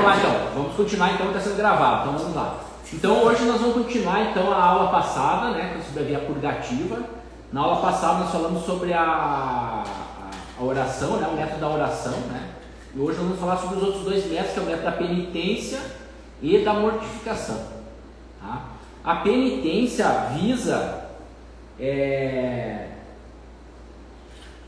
lá então. Vamos continuar então, está sendo gravado. Então vamos lá. Então hoje nós vamos continuar então a aula passada, né, sobre a via purgativa. Na aula passada nós falamos sobre a oração, né, o método da oração, né. E hoje nós vamos falar sobre os outros dois métodos, que é o método da penitência e da mortificação. Tá? A penitência visa...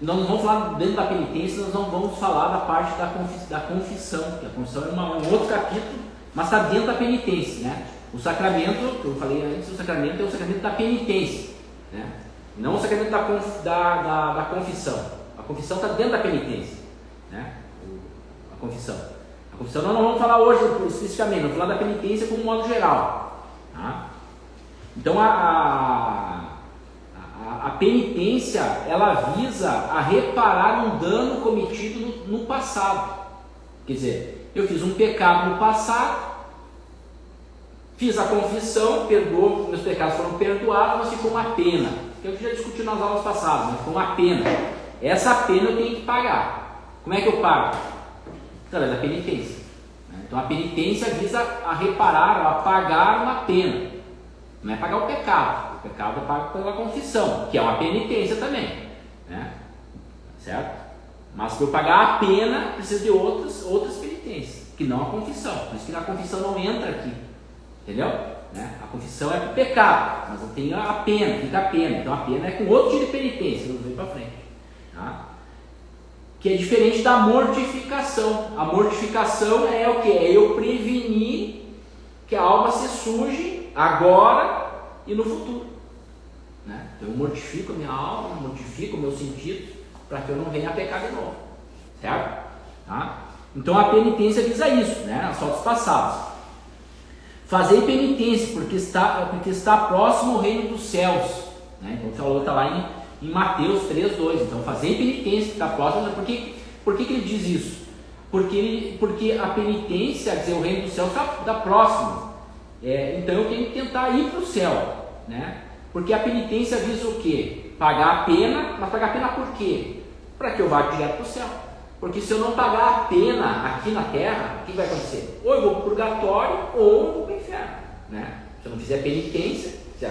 Nós não vamos falar dentro da penitência, nós não vamos falar da parte da confissão, porque a confissão é um outro capítulo, mas está dentro da penitência, né? O sacramento, que eu falei antes, o sacramento é o sacramento da penitência, né? Não o sacramento da confissão. A confissão está dentro da penitência, né? A confissão nós não vamos falar hoje especificamente, vamos falar da penitência como modo geral, tá? Então a penitência, ela visa a reparar um dano cometido no passado. Quer dizer, eu fiz um pecado no passado, fiz a confissão, perdoou, meus pecados foram perdoados, mas ficou uma pena, que eu já discuti nas aulas passadas, mas ficou uma pena. Essa pena eu tenho que pagar. Como é que eu pago? Através da penitência. Então a penitência visa a reparar, a pagar uma pena. Não é pagar o pecado. O pecado é pago pela confissão, que é uma penitência também, né? Certo? Mas para eu pagar a pena, preciso de outras penitências, que não a confissão. Por isso que a confissão não entra aqui, entendeu? Né? A confissão é para o pecado, mas eu tenho a pena, fica a pena. Então a pena é com outro tipo de penitência, eu vou ver para frente, tá? Que é diferente da mortificação. A mortificação é o que? É eu prevenir que a alma se suje agora e no futuro, né? Então eu mortifico a minha alma, mortifico o meu sentido, para que eu não venha a pecar de novo, certo? Tá? Então a penitência visa isso, né? As faltas passadas. Fazer penitência, porque está próximo ao reino dos céus, né? Então falou, está lá em Mateus 3:2. Então fazer penitência, que está próximo. Por que ele diz isso? Porque a penitência, quer dizer, o reino dos céus está próximo. Então eu tenho que tentar ir para o céu, né? Porque a penitência visa o quê? Pagar a pena, mas pagar a pena por quê? Para que eu vá direto para o céu. Porque se eu não pagar a pena aqui na terra, o que vai acontecer? Ou eu vou para o purgatório ou eu vou para o inferno, né? Se eu não fizer penitência, se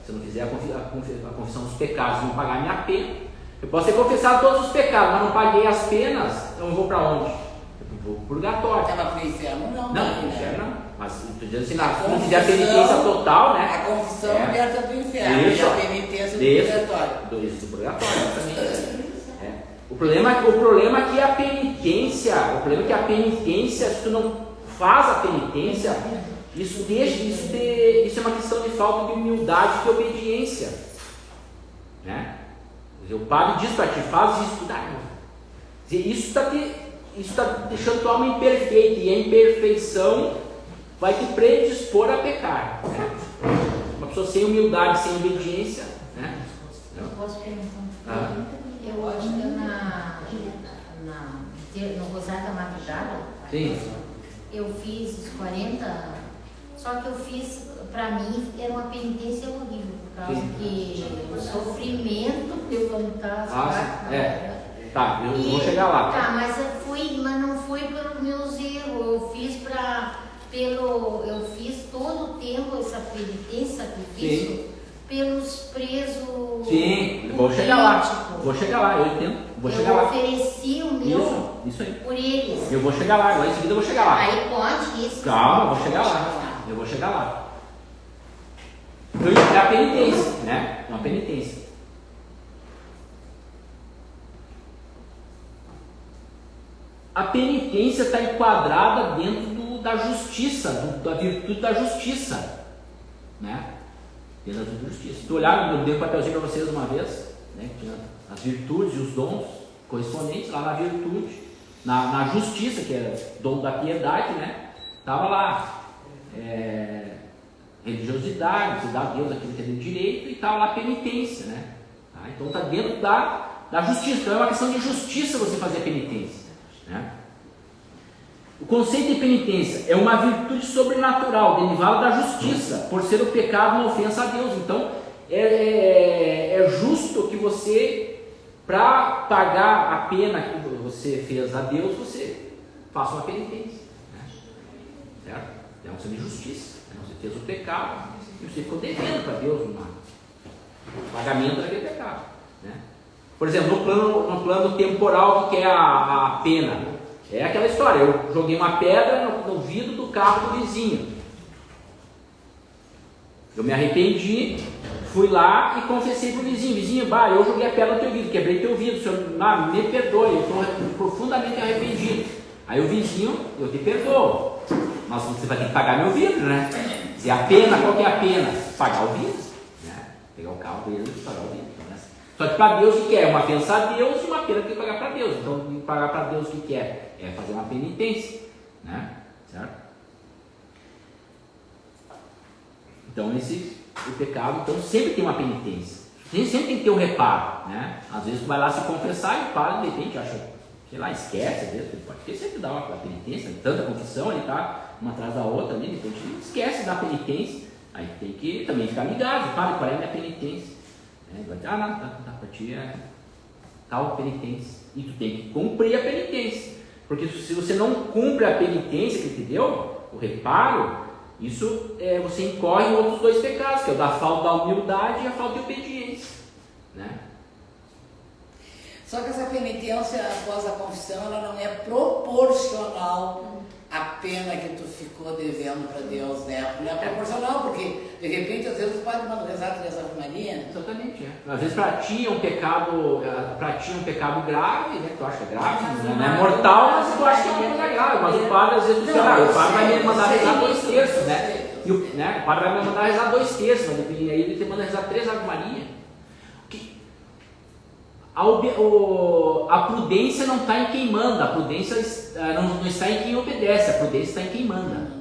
eu não fizer a confissão dos pecados, não pagar a minha pena, eu posso ter confessado todos os pecados, mas não paguei as penas, então eu vou para onde? Eu vou para o purgatório. Ela para o inferno não. Não, para o inferno não. Mas estou dizendo assim, se não fizer a penitência total, né? A confissão liberta do inferno, isso, e a penitência do purgatório. Do purgatório, exatamente. O problema é que a penitência, se tu não faz a penitência, isso é uma questão de falta de humildade e de obediência, né? O padre diz para ti, faz isso, isso está deixando tua alma imperfeita, e a imperfeição vai te predispor a pecar, né? Uma pessoa sem humildade, sem obediência, né? Eu posso perguntar? Eu acho que no Rosário da Madrugada, sim, eu fiz os 40 anos, só que eu fiz, para mim, era uma penitência horrível, por causa que o sofrimento levantar as Tá, eu vou chegar lá. Tá, mas não foi pelos meus erros, eu fiz todo o tempo essa penitência, sacrifício, pelos presos. Sim, vou chegar lá, eu entendo. Eu ofereci o meu isso aí. por eles. Eu vou chegar lá, agora em seguida eu vou chegar lá. Aí pode isso. Calma, eu vou chegar lá. É a penitência, né? É uma penitência. A penitência está enquadrada dentro da justiça, da virtude da justiça, né? Dentro da virtude da justiça. Se tu olhar, eu dei um papelzinho para vocês uma vez, né? Tinha as virtudes e os dons correspondentes lá na virtude, na justiça, que é dom da piedade, né? Estava lá religiosidade, você dá a Deus aquilo que é de direito, e estava lá penitência, né? Tá? Então está dentro da justiça. Então é uma questão de justiça você fazer a penitência, né? O conceito de penitência é uma virtude sobrenatural derivada da justiça, por ser o pecado uma ofensa a Deus. Então é justo que você, para pagar a pena que você fez a Deus, você faça uma penitência, né? certo? É um sinal de justiça, né? Você fez o pecado e você ficou devendo para Deus um pagamento daquele pecado, né? Por exemplo, no plano temporal, o que é a pena? É aquela história, eu joguei uma pedra no vidro do carro do vizinho, eu me arrependi, fui lá e confessei para o vizinho, eu joguei a pedra no teu vidro, quebrei teu vidro, o senhor me perdoe, eu estou profundamente arrependido. Aí o vizinho, eu te perdoo, mas você vai ter que pagar meu vidro, né? Se a pena, qual que é a pena? Pagar o vidro, né? Pegar o carro dele e pagar o vidro. Né? Só que para Deus o que é? Uma ofensa a Deus e uma pena que tem que pagar para Deus. Então, pagar para Deus o que é? É fazer uma penitência, né? Certo? Então, o pecado, então, sempre tem uma penitência. Sempre tem que ter um reparo, né? Às vezes tu vai lá se confessar e o padre, de repente, acha, sei lá, esquece, às vezes, pode ter sempre dar uma penitência, tanta confissão, ele tá uma atrás da outra, ali, de repente esquece da penitência, aí tem que também ficar ligado, padre, qual é a minha penitência? Vai dizer, não, tá pra ti é tal penitência, e tu tem que cumprir a penitência, porque se você não cumpre a penitência que te deu, o reparo, isso você incorre em outros dois pecados, que é o da falta da humildade e a falta de obediência, né? Só que essa penitência após a confissão, ela não é proporcional à pena que tu ficou devendo para Deus, né? Não é proporcional, porque de repente às vezes o padre manda rezar 3 Ave Maria. Exatamente, Às vezes para ti é um pecado grave, né? Tu acha que é grave, não é mortal, mas tu acha que é uma coisa grave. Mas o padre às vezes o padre vai me mandar rezar 2/3, né? E o padre vai me mandar rezar 2/3, mas aí ele te manda rezar 3 Ave Maria. A prudência não está em quem manda, a prudência não está em quem obedece, a prudência está em quem manda.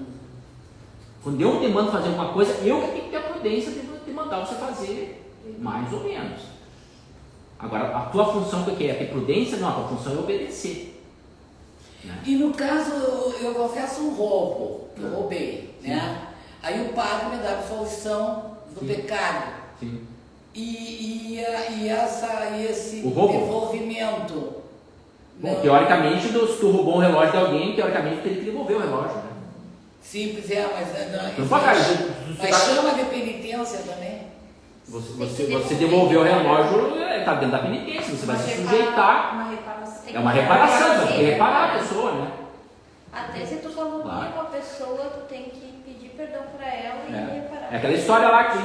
Quando eu te mando fazer alguma coisa, eu que tenho que ter a prudência de mandar você fazer mais ou menos. Agora, a tua função o que é? Ter prudência? Não, a tua função é obedecer. Né? E no caso, eu confesso um roubo, que eu roubei, né? Aí o padre me dá a absolvição do pecado. Sim. E esse devolvimento. Bom, teoricamente, se tu roubou um relógio de alguém, teoricamente teria que devolver o relógio, né? Simples, mas chama de penitência também. Você devolver o relógio, está dentro da penitência, você vai se sujeitar. É uma reparação, você tem que reparar a pessoa, né? Até se tu calumnia uma pessoa, tu tem que pedir perdão para ela e reparar. É aquela história lá que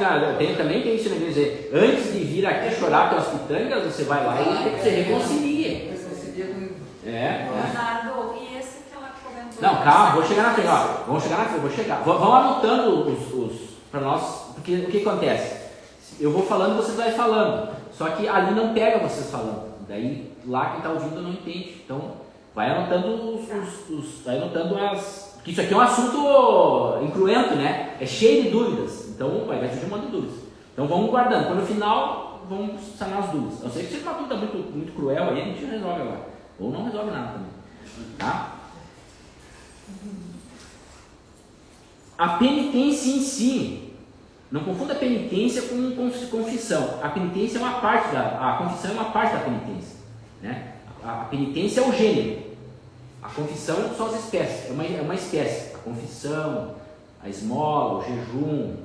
também tem isso na igreja, antes de vir aqui chorar pelas pitangas, você vai lá e você reconcilia. Leonardo, e esse que ela comentou? Não, calma, vou chegar na frente, vamos chegar na frente, vou chegar. Vão anotando os para nós, porque o que acontece? Eu vou falando, vocês vão falando, só que ali não pega vocês falando, daí lá quem está ouvindo não entende, então vai anotando vai anotando porque isso aqui é um assunto incruento, né? É cheio de dúvidas, então vai surgir um monte de dúvidas. Então vamos guardando, quando no final vamos sanar as dúvidas. Eu sei que se uma dúvida muito cruel aí, a gente resolve agora, ou não resolve nada também, tá? A penitência em si, não confunda a penitência com confissão. A penitência é uma parte a confissão é uma parte da penitência, né? A penitência é o gênero, a confissão são as espécies, é uma espécie. A confissão, a esmola, o jejum,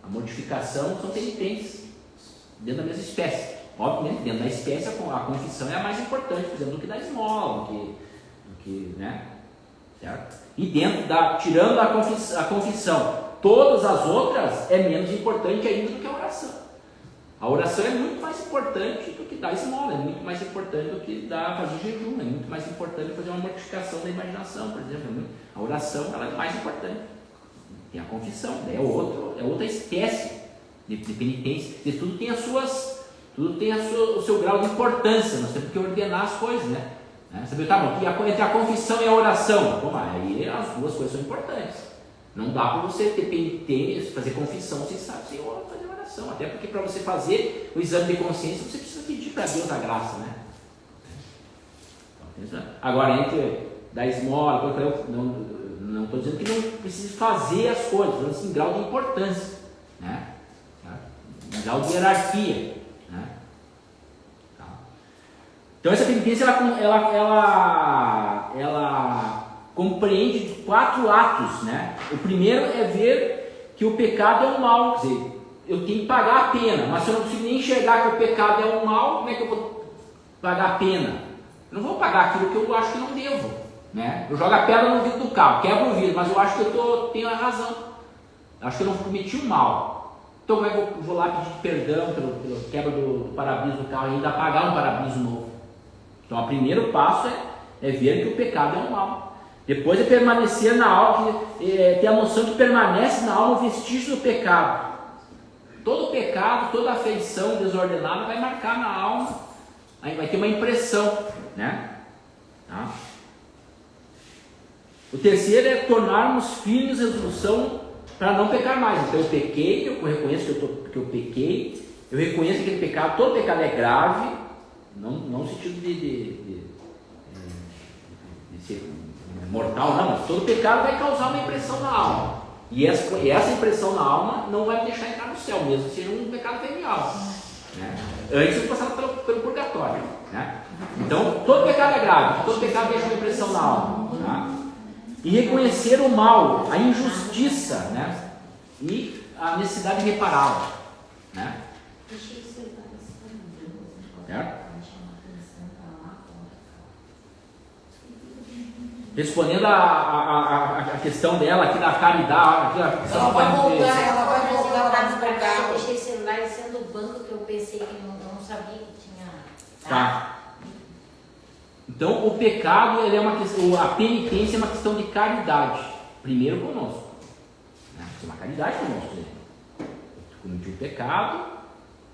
a mortificação são penitências dentro da mesma espécie. Obviamente, dentro da espécie a confissão é a mais importante, por exemplo, do que da esmola, do que, né? Certo? E tirando a confissão, todas as outras é menos importante ainda do que a oração. A oração é muito mais importante do que dar esmola, é muito mais importante do que fazer jejum, é muito mais importante fazer uma mortificação da imaginação, por exemplo. A oração ela é mais importante. Tem a confissão, é outra espécie de penitência. E tudo tem o seu grau de importância, nós temos que ordenar as coisas, né? Você viu, entre a confissão e a oração, aí as duas coisas são importantes. Não dá para você ter penitência, fazer confissão sem fazer oração. Até porque para você fazer o exame de consciência, você precisa pedir para Deus a graça, né? Agora, entre da esmola, não estou dizendo que não precisa fazer as coisas, mas assim, em grau de importância, né? Em grau de hierarquia, né? Então essa penitência ela compreende 4 atos, né? O primeiro é ver que o pecado é um mal, quer dizer, eu tenho que pagar a pena, mas se eu não consigo nem enxergar que o pecado é um mal, como é que eu vou pagar a pena? Eu não vou pagar aquilo que eu acho que não devo, né? Eu jogo a pedra no vidro do carro, quebro o vidro, mas eu acho que eu tenho a razão, eu acho que eu não cometi um mal. Então como é que eu vou lá pedir perdão pela quebra do para-brisa do carro e ainda pagar um para-brisa novo? Então o primeiro passo é ver que o pecado é um mal. Depois é permanecer na alma, ter a noção que permanece na alma o vestígio do pecado. Todo pecado, toda afeição desordenada vai marcar na alma, aí vai ter uma impressão, né? Tá? O terceiro é tornarmos firmes resolução para não pecar mais. Então eu pequei, eu reconheço que eu pequei, eu reconheço que aquele pecado, todo pecado é grave, não no sentido de ser mortal, não, mas todo pecado vai causar uma impressão na alma. E essa impressão na alma não vai me deixar entrar no céu, mesmo que seja um pecado venial, né? Antes de passar pelo purgatório, né? Então, todo pecado é grave, todo pecado deixa uma impressão na alma, tá? E reconhecer o mal, a injustiça, né? E a necessidade de repará-lo, né? Certo? Respondendo a questão dela aqui da caridade, ela vai voltar. Eu deixei o celular sendo o banco que eu pensei que não sabia que tinha. Tá. Então o pecado, ele é uma questão, a penitência é uma questão de caridade. Primeiro conosco. Né? É uma caridade conosco. Eu cometi um pecado,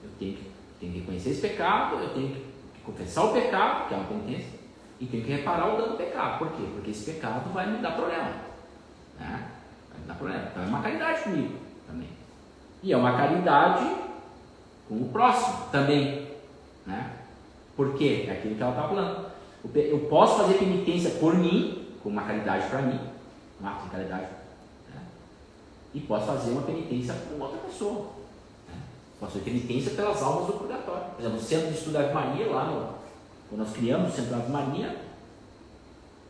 eu tenho que reconhecer esse pecado, eu tenho que confessar o pecado, que é uma penitência. E tem que reparar o dano do pecado. Por quê? Porque esse pecado vai me dar problema. Né? Vai me dar problema. Então é uma caridade comigo também. E é uma caridade com o próximo também. Né? Por quê? É aquilo que ela está falando. Eu posso fazer penitência por mim, com uma caridade para mim, um ato de caridade. Né? E posso fazer uma penitência com outra pessoa. Né? Posso fazer penitência pelas almas do purgatório. Por exemplo, no Centro de Estudo da Ave Maria, lá quando nós criamos o Centro Ave Maria,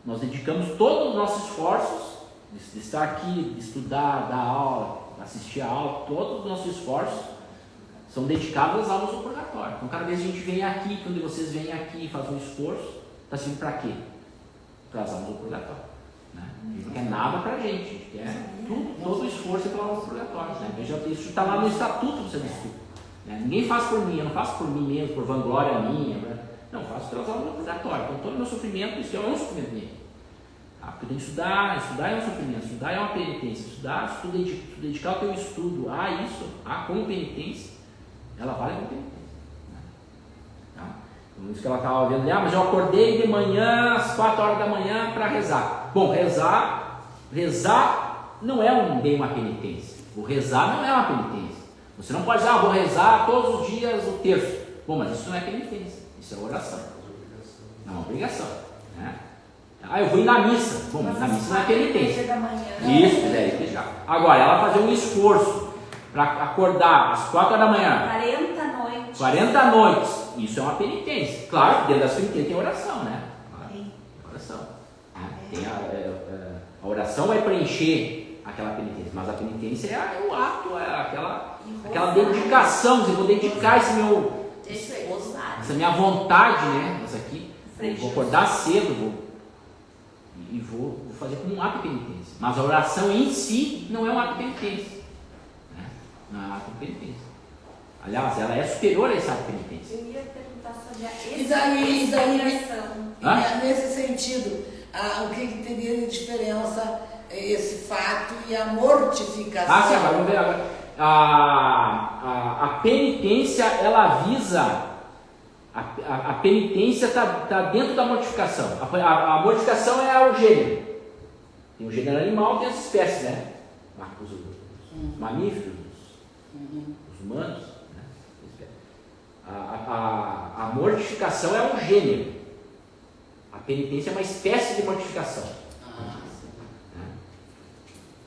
nós dedicamos todos os nossos esforços de estar aqui, de estudar, dar aula, assistir a aula, todos os nossos esforços são dedicados às almas do purgatório. Então, cada vez que a gente vem aqui, quando vocês vêm aqui e fazem um esforço, está servindo para quê? Para as almas do purgatório. Né? A gente não quer nada para a gente quer todo o esforço é para as almas do purgatório. Né? Isso está lá no estatuto do Centro de Estudo. Né? Ninguém faz por mim, eu não faço por mim mesmo, por vanglória minha. Né? Não, faço pelas almas do purgatório. Então todo o meu sofrimento, isso é um sofrimento mesmo. Porque eu tenho que estudar é um sofrimento, estudar é uma penitência, estudar, dedicar o teu estudo a isso, como penitência, ela vale como penitência. Né? Tá? Então isso que ela estava vendo, mas eu acordei de manhã, às 4 horas da manhã, para rezar. Bom, rezar não é bem uma penitência. O rezar não é uma penitência. Você não pode dizer, vou rezar todos os dias o terço. Bom, mas isso não é penitência. Isso é oração. É uma obrigação. Né? Eu vou ir na missa. Bom, mas na missa não é penitência. Isso, já. Agora, ela fazer um esforço para acordar às 4 horas da manhã. 40 noites. Isso é uma penitência. Claro, dentro das penitências tem oração, né? Tem oração. Tem a oração vai preencher aquela penitência, mas a penitência é o ato, aquela dedicação. Eu vou dedicar essa minha vontade, né? Essa aqui, vou acordar cedo, vou fazer como um ato de penitência. Mas a oração em si não é um ato de penitência. Né? Não é um ato de penitência. Aliás, ela é superior a esse ato de penitência. Eu ia perguntar sobre a expiação. Nesse sentido, o que teria de diferença esse fato e a mortificação? Sim, agora vamos ver agora. A penitência, ela visa. A penitência está dentro da mortificação. A mortificação é o gênero. Tem o gênero animal, tem as espécies, né? Os mamíferos, os humanos. Né? A mortificação é um gênero. A penitência é uma espécie de mortificação.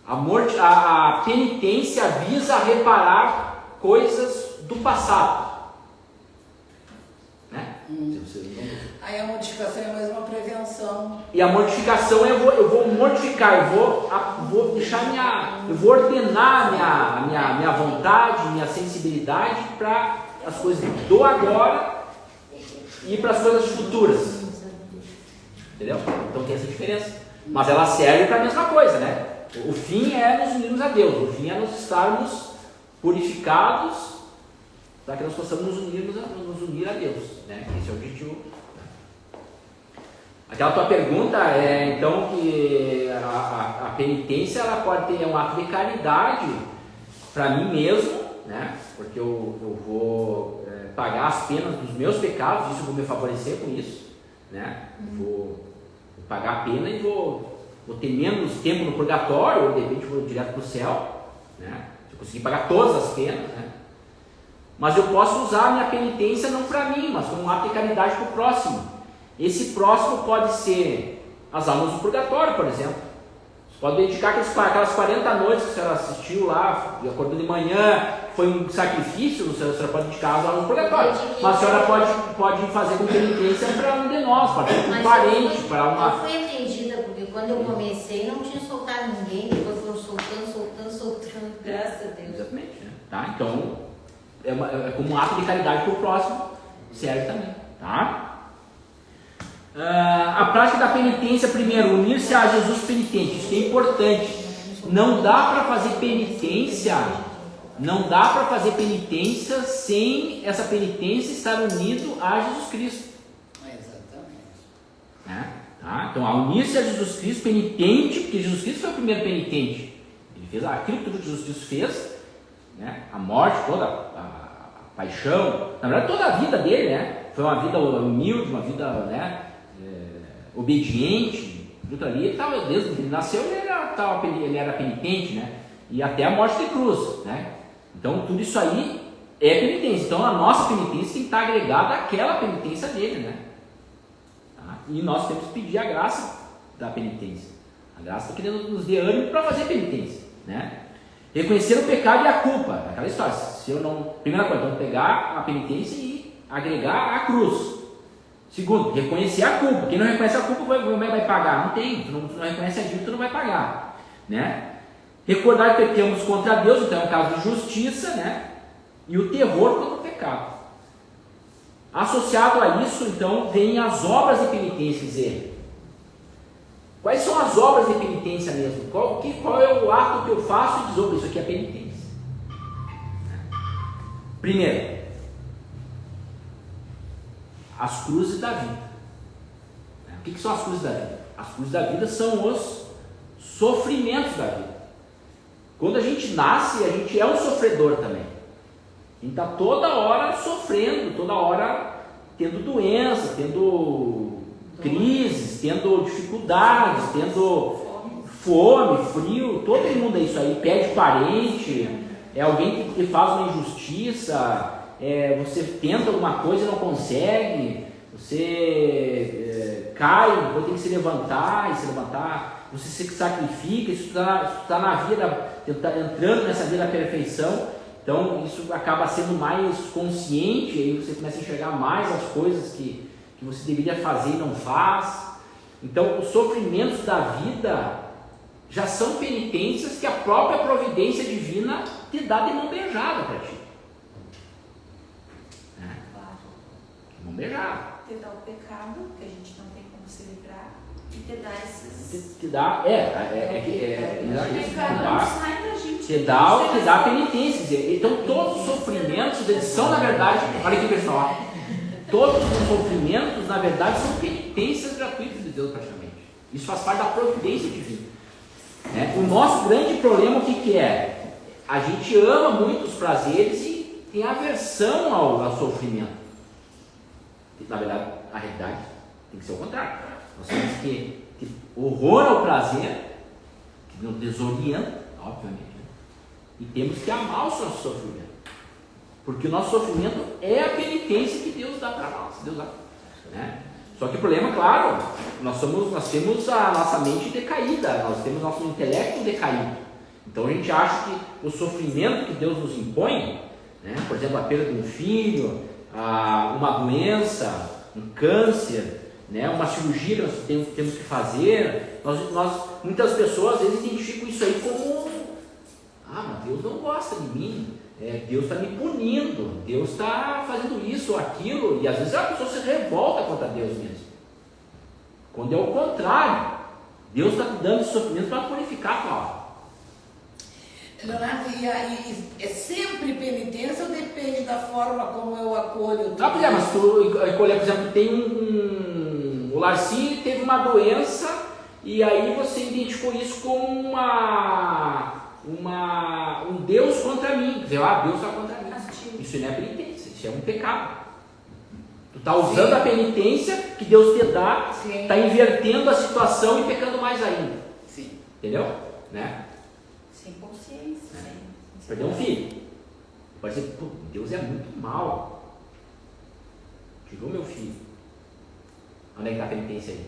A penitência visa reparar coisas do passado. Né? Se você não... Aí a mortificação é mais uma prevenção. E a mortificação eu vou mortificar, vou deixar eu vou ordenar minha vontade, minha sensibilidade para as coisas do agora e para as coisas futuras. Entendeu? Então tem essa diferença. Mas ela serve para a mesma coisa, né? O fim é nos unirmos a Deus, o fim é nos estarmos purificados para que nós possamos nos unir a Deus, né? Esse é o objetivo. Aquela tua pergunta é então que a penitência ela pode ter um ato de caridade para mim mesmo, né? Porque eu vou pagar as penas dos meus pecados, isso eu vou me favorecer com isso, né? Vou pagar a pena e vou ter menos tempo no purgatório, ou de repente vou direto para o céu, né? Se eu conseguir pagar todas as penas, né? Mas eu posso usar a minha penitência não para mim, mas como um ato de caridade para o próximo. Esse próximo pode ser as almas do purgatório, por exemplo. Você pode dedicar aquelas 40 noites que a senhora assistiu lá, acordou de manhã, foi um sacrifício, a senhora pode dedicar as almas do purgatório. Mas a senhora pode fazer com penitência para um de nós, para um parente, para uma... Eu fui atendida, porque quando eu comecei não tinha soltado ninguém, depois foram soltando, graças a Deus. Exatamente, né? Tá? Então, é como um ato de caridade para o próximo, serve também, tá? A prática da penitência, primeiro, unir-se a Jesus penitente, isso é importante. Não dá para fazer penitência sem essa penitência estar unido a Jesus Cristo. Exatamente. Tá? Então, a unir-se a Jesus Cristo penitente, porque Jesus Cristo foi o primeiro penitente. Ele fez aquilo que Jesus Cristo fez, né? A morte, toda a paixão, na verdade toda a vida dele, né? Foi uma vida humilde, uma vida, né? Obediente, tudo ali. Ele estava, desde que ele nasceu, ele era penitente, né? E até a morte de cruz, né? Então tudo isso aí é penitência. Então a nossa penitência tem que estar agregada àquela penitência dele, né? Tá? E nós temos que pedir a graça da penitência. A graça está querendo nos dê ânimo para fazer penitência, né? Reconhecer o pecado e a culpa, aquela história. Se eu não, primeira coisa, então pegar a penitência e agregar a cruz. Segundo, reconhecer a culpa. Quem não reconhece a culpa vai pagar. Não tem. Tu não reconhece a dívida, tu não vai pagar, né? Recordar que pecamos contra Deus, então é um caso de justiça, né? E o terror contra o pecado. Associado a isso, então, vem as obras de penitência, quer dizer, quais são as obras de penitência mesmo? Qual é o ato que eu faço e diz, isso aqui é penitência? Primeiro, as cruzes da vida. O que são as cruzes da vida? As cruzes da vida são os sofrimentos da vida. Quando a gente nasce, a gente é um sofredor também. A gente está toda hora sofrendo, toda hora tendo doença, tendo crises, tendo dificuldades, tendo fome, frio, todo mundo é isso aí, perde parente, é alguém que faz uma injustiça, você tenta alguma coisa e não consegue, você cai, depois tem que se levantar, você se sacrifica, isso está na vida, entrando nessa vida da perfeição, então isso acaba sendo mais consciente, aí você começa a enxergar mais as coisas que você deveria fazer e não faz. Então os sofrimentos da vida já são penitências que a própria providência divina te dá de mão beijada para ti. Claro. Mão beijada. Te dá o pecado, que a gente não tem como se livrar, e te dá esses... Te dá, te dá a penitência. Então todos os sofrimentos, eles são na verdade, olha aqui pessoal, todos os sofrimentos na verdade são penitências gratuitas de Deus praticamente. Isso faz parte da providência divina. O nosso grande problema o que é? A gente ama muito os prazeres e tem aversão ao sofrimento. Na verdade, a realidade tem que ser o contrário. Nós temos que horror ao prazer, que nos desorienta, obviamente, né? E temos que amar o nosso sofrimento, porque o nosso sofrimento é a penitência que Deus dá para nós. Deus dá, né? Só que o problema, claro, nós temos a nossa mente decaída, nós temos nosso intelecto decaído. Então a gente acha que o sofrimento que Deus nos impõe, né? Por exemplo, a perda de um filho, uma doença, um câncer, né, uma cirurgia que nós temos que fazer, muitas pessoas às vezes identificam isso aí como: mas Deus não gosta de mim, Deus está me punindo, Deus está fazendo isso ou aquilo, e às vezes a pessoa se revolta contra Deus mesmo, quando é o contrário. Deus está dando esse sofrimento para purificar a tua alma. Leonardo, e aí, é sempre penitência ou depende da forma como eu acolho? Mas tu acolher, por exemplo, tem o Larci teve uma doença e aí você identificou isso como um Deus contra mim. Quer dizer, Deus está contra mim. Isso não é penitência, isso é um pecado. Tu está usando a penitência que Deus te dá, está invertendo a situação e pecando mais ainda. Sim. Entendeu? Né? Sem consciência. Perdeu um filho. Pode dizer: Deus é muito mal. Tirou meu filho. Onde é que está a penitência aí?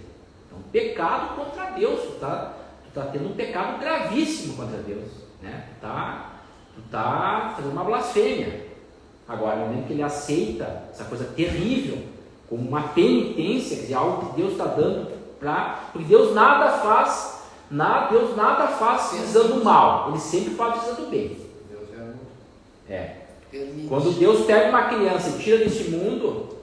É um pecado contra Deus. Tu está tendo um pecado gravíssimo contra Deus. Né? Tu tá fazendo uma blasfêmia. Agora, no momento que ele aceita essa coisa terrível como uma penitência, quer dizer, algo que Deus está dando porque Deus nada faz visando o mal, ele sempre faz visando o bem. Quando Deus pega uma criança e tira desse mundo,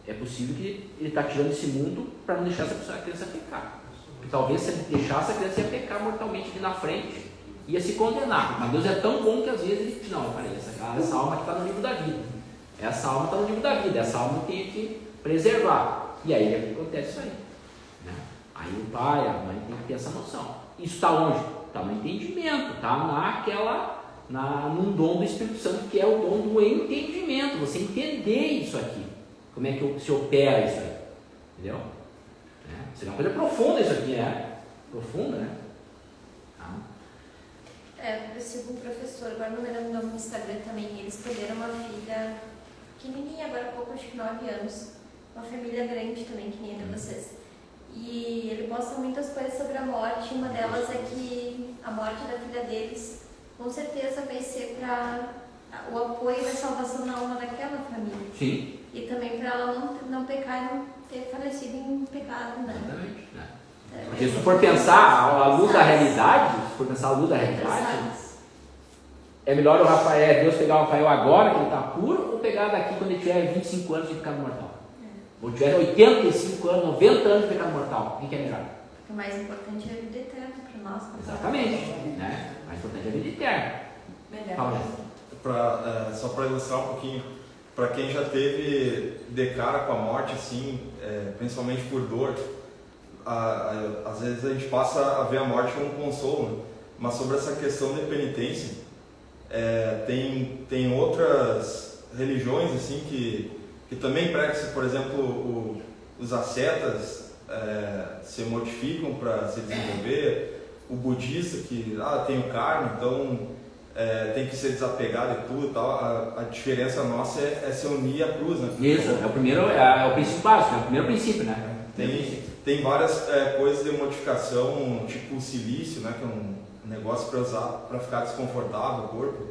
é possível que ele está tirando desse mundo para não deixar a criança pecar. Porque talvez se ele deixasse, a criança ia pecar mortalmente ali na frente, ia se condenar. Mas Deus é tão bom que às vezes ele diz: não, peraí, essa alma que está no livro da vida. Essa alma está no livro da vida, essa alma tem que preservar. E aí acontece isso aí. Né? Aí o pai, a mãe tem que ter essa noção. Isso está onde? Está no entendimento, está num dom do Espírito Santo, que é o dom do entendimento. Você entender isso aqui. Como é que se opera isso aí. Entendeu? Isso é uma coisa profunda isso aqui, profunda, né? Eu sigo um professor, agora não me lembro no Instagram também, eles perderam uma filha pequenininha, agora há pouco, acho que 9 anos, uma família grande também, que nem a de vocês. E ele posta muitas coisas sobre a morte, uma delas é que a morte da filha deles com certeza vai ser para o apoio da salvação na alma daquela família. Sim. E também para ela não pecar e não ter falecido em pecado, né? Exatamente. Porque se for pensar a luz da realidade, é melhor Deus pegar o Rafael agora, que ele está puro, ou pegar daqui quando ele tiver 25 anos de pecado mortal? Ou tiver 85 anos, 90 anos de pecado mortal? O que é melhor? Porque o mais importante é a vida eterna para nós. Exatamente. Né? O mais importante é a vida eterna. Melhor. Só para ilustrar um pouquinho, para quem já teve de cara com a morte, assim, principalmente por dor, às vezes a gente passa a ver a morte como um consolo, né? Mas sobre essa questão de penitência, tem outras religiões assim que também pregam, por exemplo, os ascetas se modificam para se desenvolver, o budista que tem o karma, então tem que ser desapegado e tudo e tal. A diferença nossa é se unir à cruz, né? Isso, é o princípio básico, é o primeiro princípio, né? Tem várias coisas de modificação, tipo o silício, né, que é um negócio para usar para ficar desconfortável o corpo.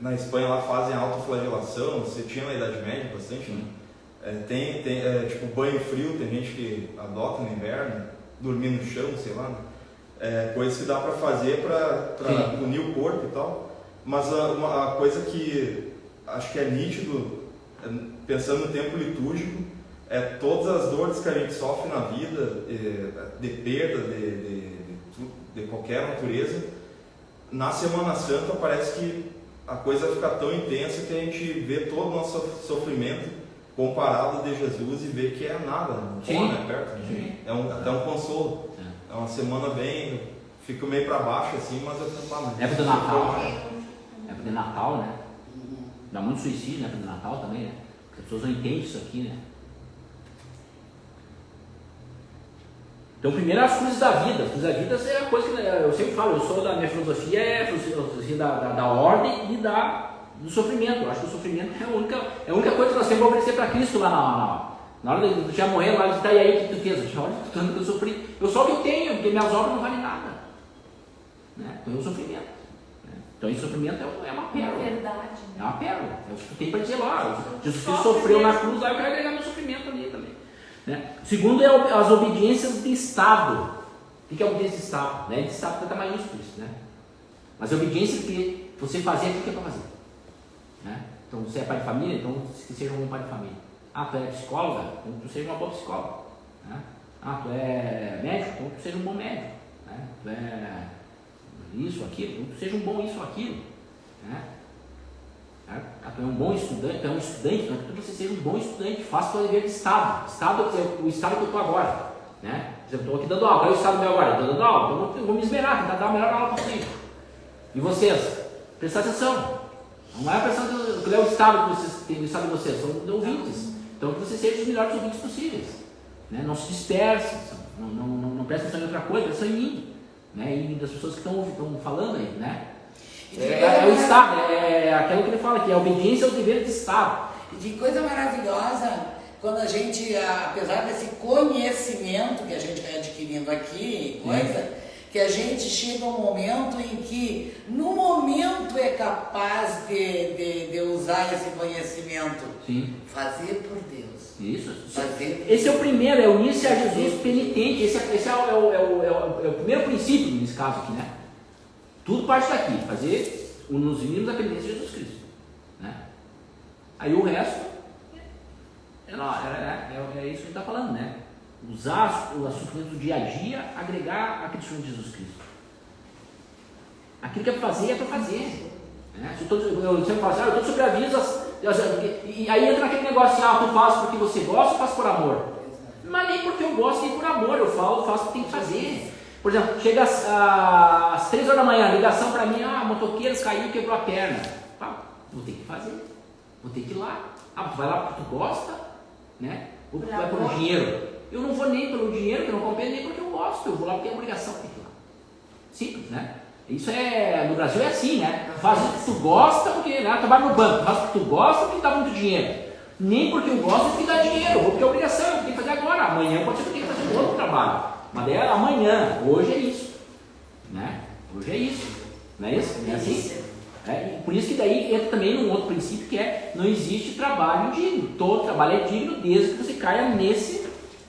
Na Espanha lá fazem autoflagelação, você tinha na Idade Média bastante, né? Tem tipo banho frio, tem gente que adota no inverno, dormir no chão, sei lá, né? Coisas que dá para fazer para unir o corpo e tal. Mas uma coisa que acho que é nítido, pensando no tempo litúrgico, todas as dores que a gente sofre na vida, de perda, de qualquer natureza, na Semana Santa parece que a coisa fica tão intensa que a gente vê todo o nosso sofrimento comparado de Jesus e vê que é nada, não é perto, né? Até um consolo. É uma semana bem, fico meio para baixo assim, mas eu fico lá. Época do Natal, época de Natal, né? Dá muito suicídio na época do Natal também, né? Porque as pessoas não entendem isso aqui, né? Então, primeiro as cruzes da vida. As cruzes da vida é a coisa que eu sempre falo, minha filosofia é a filosofia da ordem e do sofrimento. Eu acho que o sofrimento é a única coisa que nós temos para oferecer para Cristo lá na hora de já morrer, lá de e aí o que tu fez? Olha, tanto que eu sofri. Eu só o que eu tenho, porque minhas obras não valem nada. Né? Então, o sofrimento. Então esse sofrimento é uma pérola. É verdade. Né? É uma pérola. É o que tu tem para dizer lá. Jesus Cristo sofreu na cruz, lá eu quero agregar meu sofrimento ali também. Né? Segundo é as obediências de Estado. O que é obediência de Estado? De Estado tenta maiúsculo isso, né? Mas a obediência que você fazer aquilo que é para fazer. Né? Então você é pai de família, então que seja um bom pai de família. Tu é psicóloga, então tu seja uma boa psicóloga. Né? Tu é médico, então tu seja um bom médico. Né? Tu é isso, aquilo, então tu seja um bom isso ou aquilo. Né? Tu é um bom estudante, tu é um estudante, então que você seja um bom estudante, faça o teu dever de Estado. Estado é o Estado que eu estou agora. Né? Por exemplo, eu estou aqui dando aula, qual é o Estado meu agora? Eu estou dando aula, então eu vou me esmerar, tentar dar a melhor aula possível. E vocês? Prestar atenção. Não é prestar atenção, qual é o Estado que vocês têm, o Estado de vocês? São ouvintes. Então que vocês sejam os melhores ouvintes possíveis. Né? Não se dispersem, não prestem atenção em outra coisa, prestem em mim. Né? E das pessoas que estão falando aí, né? É o Estado, é aquilo que ele fala aqui, a obediência ao dever de Estado. E que coisa maravilhosa quando a gente, apesar desse conhecimento que a gente vai adquirindo aqui, que a gente chega a um momento em que, no momento, é capaz de usar esse conhecimento. Sim. Fazer por Deus. Isso. Fazer esse é o primeiro, é unir-se a Jesus penitente. Esse é o primeiro princípio nesse caso aqui, né? Tudo parte daqui, nos unirmos a penitência de Jesus Cristo. Né? Aí o resto é isso que ele está falando, né? Usar o sofrimento do dia a dia, agregar aquele sofrimento de Jesus Cristo. Aquilo que é para fazer, é para fazer. Né? Eu sempre falo assim, eu estou sobre aviso, e aí entra naquele negócio assim, tu faz porque você gosta ou faz por amor? Mas nem porque eu gosto, nem por amor, eu faço porque tem que fazer. Por exemplo, chega às 3 horas da manhã, ligação para mim, motoqueiro caiu e quebrou a perna. Vou ter que fazer, vou ter que ir lá. Tu vai lá porque tu gosta, né? Ou tu vai pelo dinheiro. Eu não vou nem pelo dinheiro, que eu não compensa, nem porque eu gosto, eu vou lá porque é obrigação, tem que ir lá. Simples, né? Isso no Brasil é assim, né? Faz o que tu gosta, porque trabalha no banco, faz o que tu gosta porque dá muito dinheiro. Nem porque eu gosto porque dá dinheiro, eu vou porque é obrigação, eu tenho que fazer agora. Amanhã pode ser que eu tenha que fazer outro trabalho. Mas daí amanhã, hoje é isso. Né? Hoje é isso. Não é isso? É assim? E por isso que daí entra também num outro princípio que não existe trabalho digno. Todo trabalho é digno desde que você caia nesse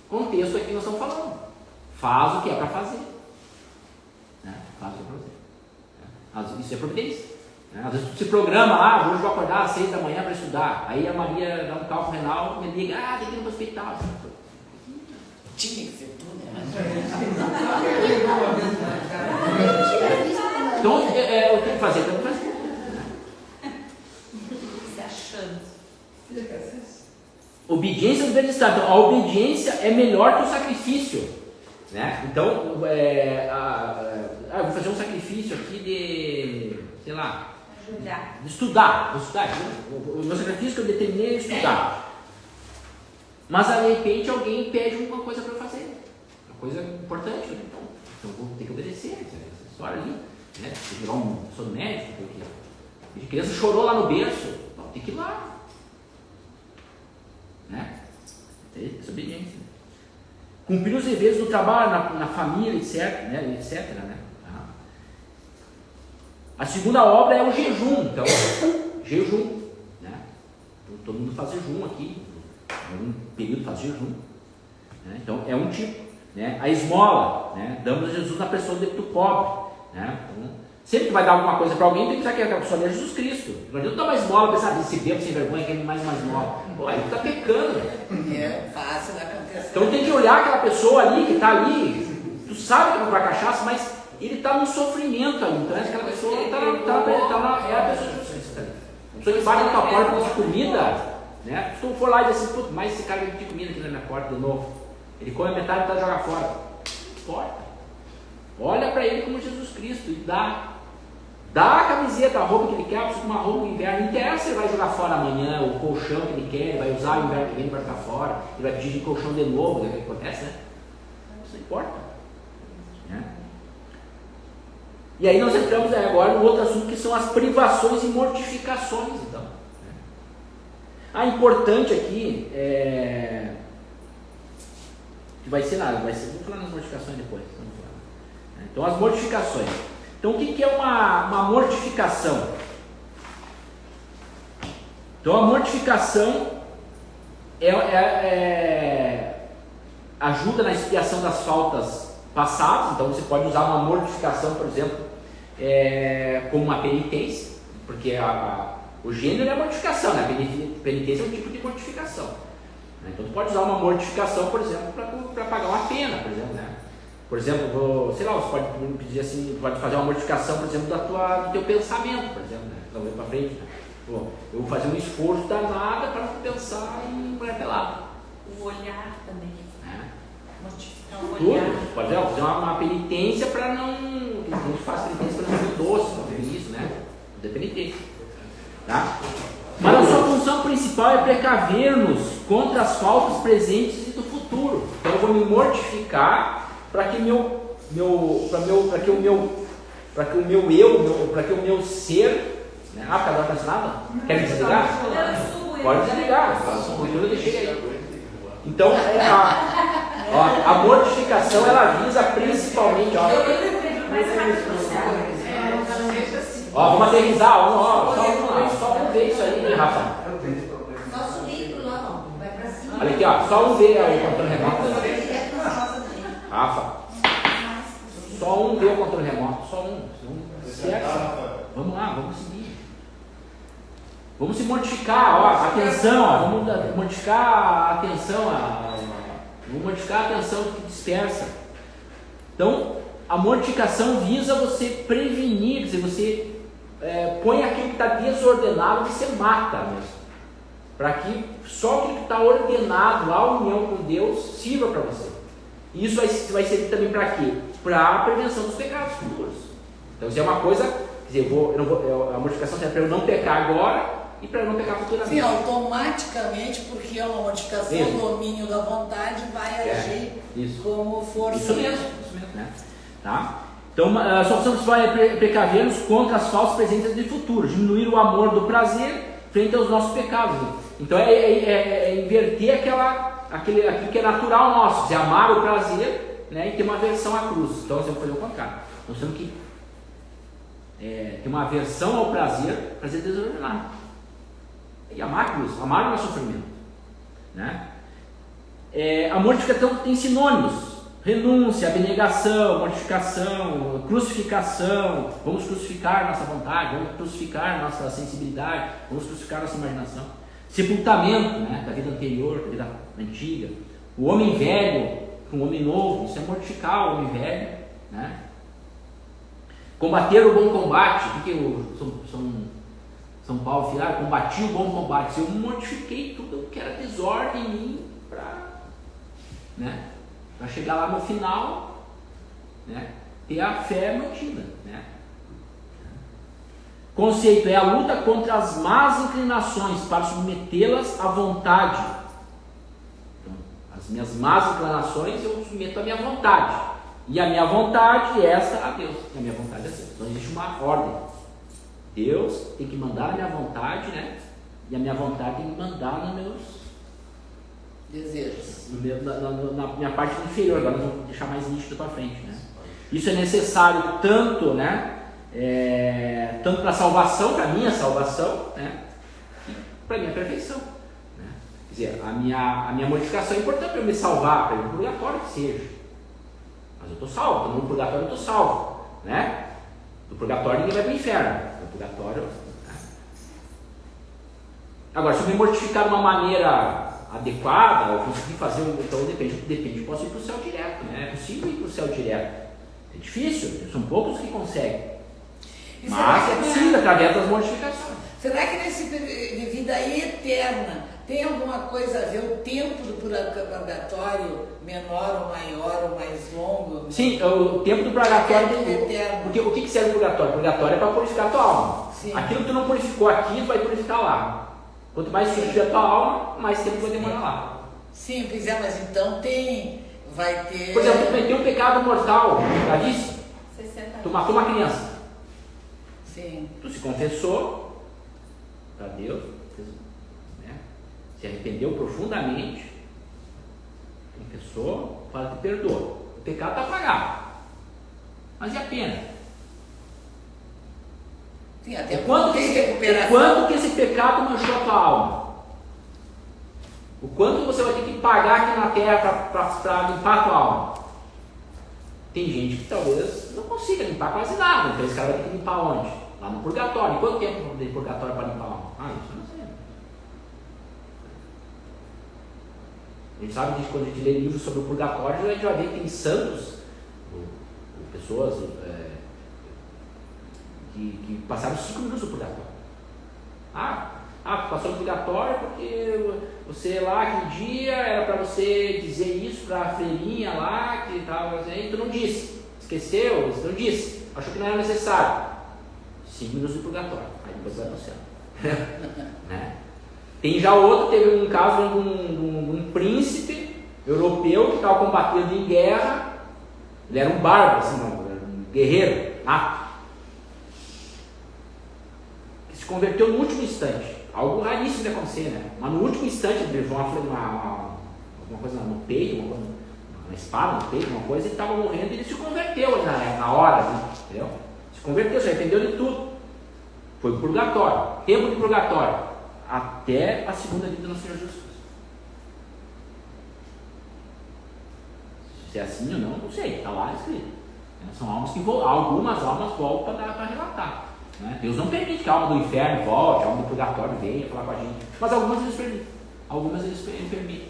contexto aqui que nós estamos falando. Faz o que é para fazer. Né? Faz o que é para fazer. Isso é providência. Né? Às vezes tu se programa, hoje eu vou acordar às 6 da manhã para estudar. Aí a Maria dá um cálculo renal, me liga, tem que ir no hospital. Tinha que ser tudo, né? Então, eu tenho que fazer, eu tenho que fazer. Se achando. Obediência ao dever de Estado. Então, a obediência é melhor que o sacrifício. Né? Então, eu vou fazer um sacrifício aqui de, sei lá, de estudar. Vou estudar. O meu sacrifício que eu determinei é estudar. Mas, de repente, alguém pede uma coisa para eu fazer. Uma coisa importante. Então eu vou ter que obedecer essa história ali. Né? Se virar sou médico, porque a criança chorou lá no berço, tem que ir lá. Né? Essa obediência. Cumprir os deveres do trabalho na família, etc. Né? A segunda obra é o jejum. Então, jejum. Né? Então, todo mundo faz jejum aqui. Um período faz jejum. Né? Então, é um tipo. Né? A esmola. Né? Damos a Jesus na pessoa do pobre. Né? Então, sempre que vai dar alguma coisa para alguém, tem que pensar que aquela pessoa é Jesus Cristo. Não adianta dar uma esmola, pensar, se bebo sem vergonha, quer mais uma esmola. Pô, aí tu está pecando. É fácil acontecer. Então tem que olhar aquela pessoa ali, que está ali, tu sabe que vai comprar cachaça, mas ele está num sofrimento ali. Então aquela pessoa é a pessoa de Jesus Cristo. A pessoa que bate na tua porta de comida, né? Se tu for lá e diz assim, mas esse cara vai pedir comida aqui na minha porta de novo. Ele come a metade e tá jogar fora. Não importa. Olha para ele como Jesus Cristo e dá a camiseta, a roupa que ele quer, uma roupa de inverno. Não interessa se ele vai jogar fora amanhã, o colchão que ele quer, ele vai usar o inverno que vem para ficar fora, ele vai pedir de colchão de novo, é o que acontece, né? Isso não importa. Né? E aí nós entramos agora no outro assunto que são as privações e mortificações. Então, né? Importante aqui que vai ser nada, vamos falar nas mortificações depois. Então as mortificações. Então, o que é uma mortificação? Então, a mortificação ajuda na expiação das faltas passadas. Então, você pode usar uma mortificação, por exemplo, como uma penitência, porque o gênero é a mortificação, né? A penitência é um tipo de mortificação. Então, tu pode usar uma mortificação, por exemplo, para pagar uma pena, por exemplo, né? Por exemplo, sei lá, você pode pedir assim, pode fazer uma mortificação, por exemplo, do teu pensamento, por exemplo, né? Então, para frente, né? Pô, eu vou fazer um esforço danado para não pensar em mulher pelada. O olhar também. Mortificar o Tudo. olhar. Pode fazer uma penitência para não. A gente faz penitência para não ser doce, não tem isso, né? Não tem penitência. Tá? Mas a sua função principal é precaver-nos contra as faltas presentes e do futuro. Então eu vou me mortificar para que o meu ser. Né? Ah, cada hora não nada? Quer me desligar? Pode desligar. Eu deixei aí. Então a mortificação ela visa principalmente. Vamos aterrissar, só um ver isso aí, Rafa. Só subir pro lado, vai pra cima. Olha aqui, só um ver o controle remoto. Rafa, só um ver o controle remoto, só um. Vamos lá, vamos seguir. Vamos se mortificar, atenção, vamos mortificar a atenção, vamos mortificar a atenção que dispersa. Então, a mortificação visa você prevenir, quer dizer, você põe aquilo que está desordenado, você mata mesmo. Para que só aquilo que está ordenado, a união com Deus, sirva para você. E isso vai servir também para quê? Para a prevenção dos pecados futuros. Então, isso é uma coisa, quer dizer, a mortificação serve para eu não pecar agora e para eu não pecar futuramente. Sim, automaticamente, porque é uma modificação, o domínio da vontade vai agir como força. Isso mesmo, né? Tá? Então, a sua função principal é precaver-nos contra as falsas presentes de futuro, diminuir o amor do prazer frente aos nossos pecados. Então, é inverter aquilo que é natural nosso, quer dizer, amar o prazer, né, e ter uma aversão à cruz. Então, nós temos que fazer o contrário. Nós temos que ter uma aversão ao prazer desordenado. E amar a cruz, amar o nosso sofrimento. Né? A mortificação tem sinônimos: renúncia, abnegação, mortificação, crucificação. Vamos crucificar nossa vontade, vamos crucificar nossa sensibilidade, vamos crucificar nossa imaginação. Sepultamento, né, da vida anterior, da vida antiga. O homem velho com o homem novo, isso é mortificar o homem velho. Né? Combater o bom combate. O que São Paulo fala? Combati o bom combate. Eu mortifiquei tudo que era desordem em mim para chegar lá no final, né, ter a fé mantida. Né? Conceito é a luta contra as más inclinações para submetê-las à vontade. Então, as minhas más inclinações eu submeto à minha vontade. E a minha vontade é esta a Deus. E a minha vontade é Deus. Então existe uma ordem. Deus tem que mandar a minha vontade, né? E a minha vontade tem que mandar nos meus desejos. Na minha parte inferior. Agora nós vamos deixar mais nítido para frente, né? Isso é necessário tanto, né? Tanto para a salvação, para a minha salvação, né? E para a minha perfeição. Né? Quer dizer, a minha mortificação é importante para eu me salvar, para ir no purgatório que seja. Mas eu estou salvo, no purgatório eu estou salvo, né? No purgatório ninguém vai para o inferno. No purgatório. Né? Agora, se eu me mortificar de uma maneira adequada, eu conseguir fazer então depende, eu posso ir para o céu direto, né? É possível ir para o céu direto. É difícil, são poucos que conseguem. Mas é possível através das mortificações. Será que nesse de vida eterna tem alguma coisa a ver o tempo do purgatório menor ou maior ou mais longo? Sim, o tempo do purgatório. Porque o que serve o purgatório? O purgatório é para purificar a tua alma. Sim. Aquilo que tu não purificou aqui, tu vai purificar lá. Quanto mais suja a tua alma, mais tempo tu vai demorar lá. Sim, pois é, mas então vai ter. Por exemplo, tu cometeu um pecado mortal, gravíssimo. 60 anos. Tu matou uma criança. Sim. Tu se confessou para Deus, né? Se arrependeu profundamente, confessou, fala que perdoa. O pecado está pagado. Mas e a pena? Sim, até quanto tem que recuperação. esse pecado manchou a tua alma? O quanto você vai ter que pagar aqui na terra para limpar a tua alma? Tem gente que talvez não consiga limpar quase nada, então esse cara vai ter que limpar onde? Lá no purgatório. E quanto tempo de purgatório para limpar a alma? Isso eu não sei. A gente sabe que quando a gente lê livros sobre o purgatório, a gente vai ver que tem santos, pessoas que passaram 5 minutos no purgatório. Passou no purgatório porque você lá aquele dia era para você dizer isso para a freirinha lá que estava fazendo, tu não disse, esqueceu, você não disse, achou que não era necessário. 5 minutos de purgatório, aí depois vai para o céu. Né? Tem já outro, teve um caso de um príncipe europeu que estava combatendo em guerra, ele era um bárbaro, assim, era um guerreiro, que se converteu no último instante. Algo raríssimo de acontecer, né? Mas no último instante ele levou alguma coisa no peito, uma espada no peito, uma coisa, e estava morrendo e ele se converteu na hora, né? Entendeu? Se converteu, se arrependeu de tudo. Foi pro purgatório, tempo de purgatório, até a segunda vida do Senhor Jesus. Se é assim ou não sei, está lá escrito. São almas que algumas almas voltam para relatar. Né? Deus não permite que a alma do inferno volte, a alma do purgatório venha falar com a gente, mas algumas eles permitem. Algumas eles permitem,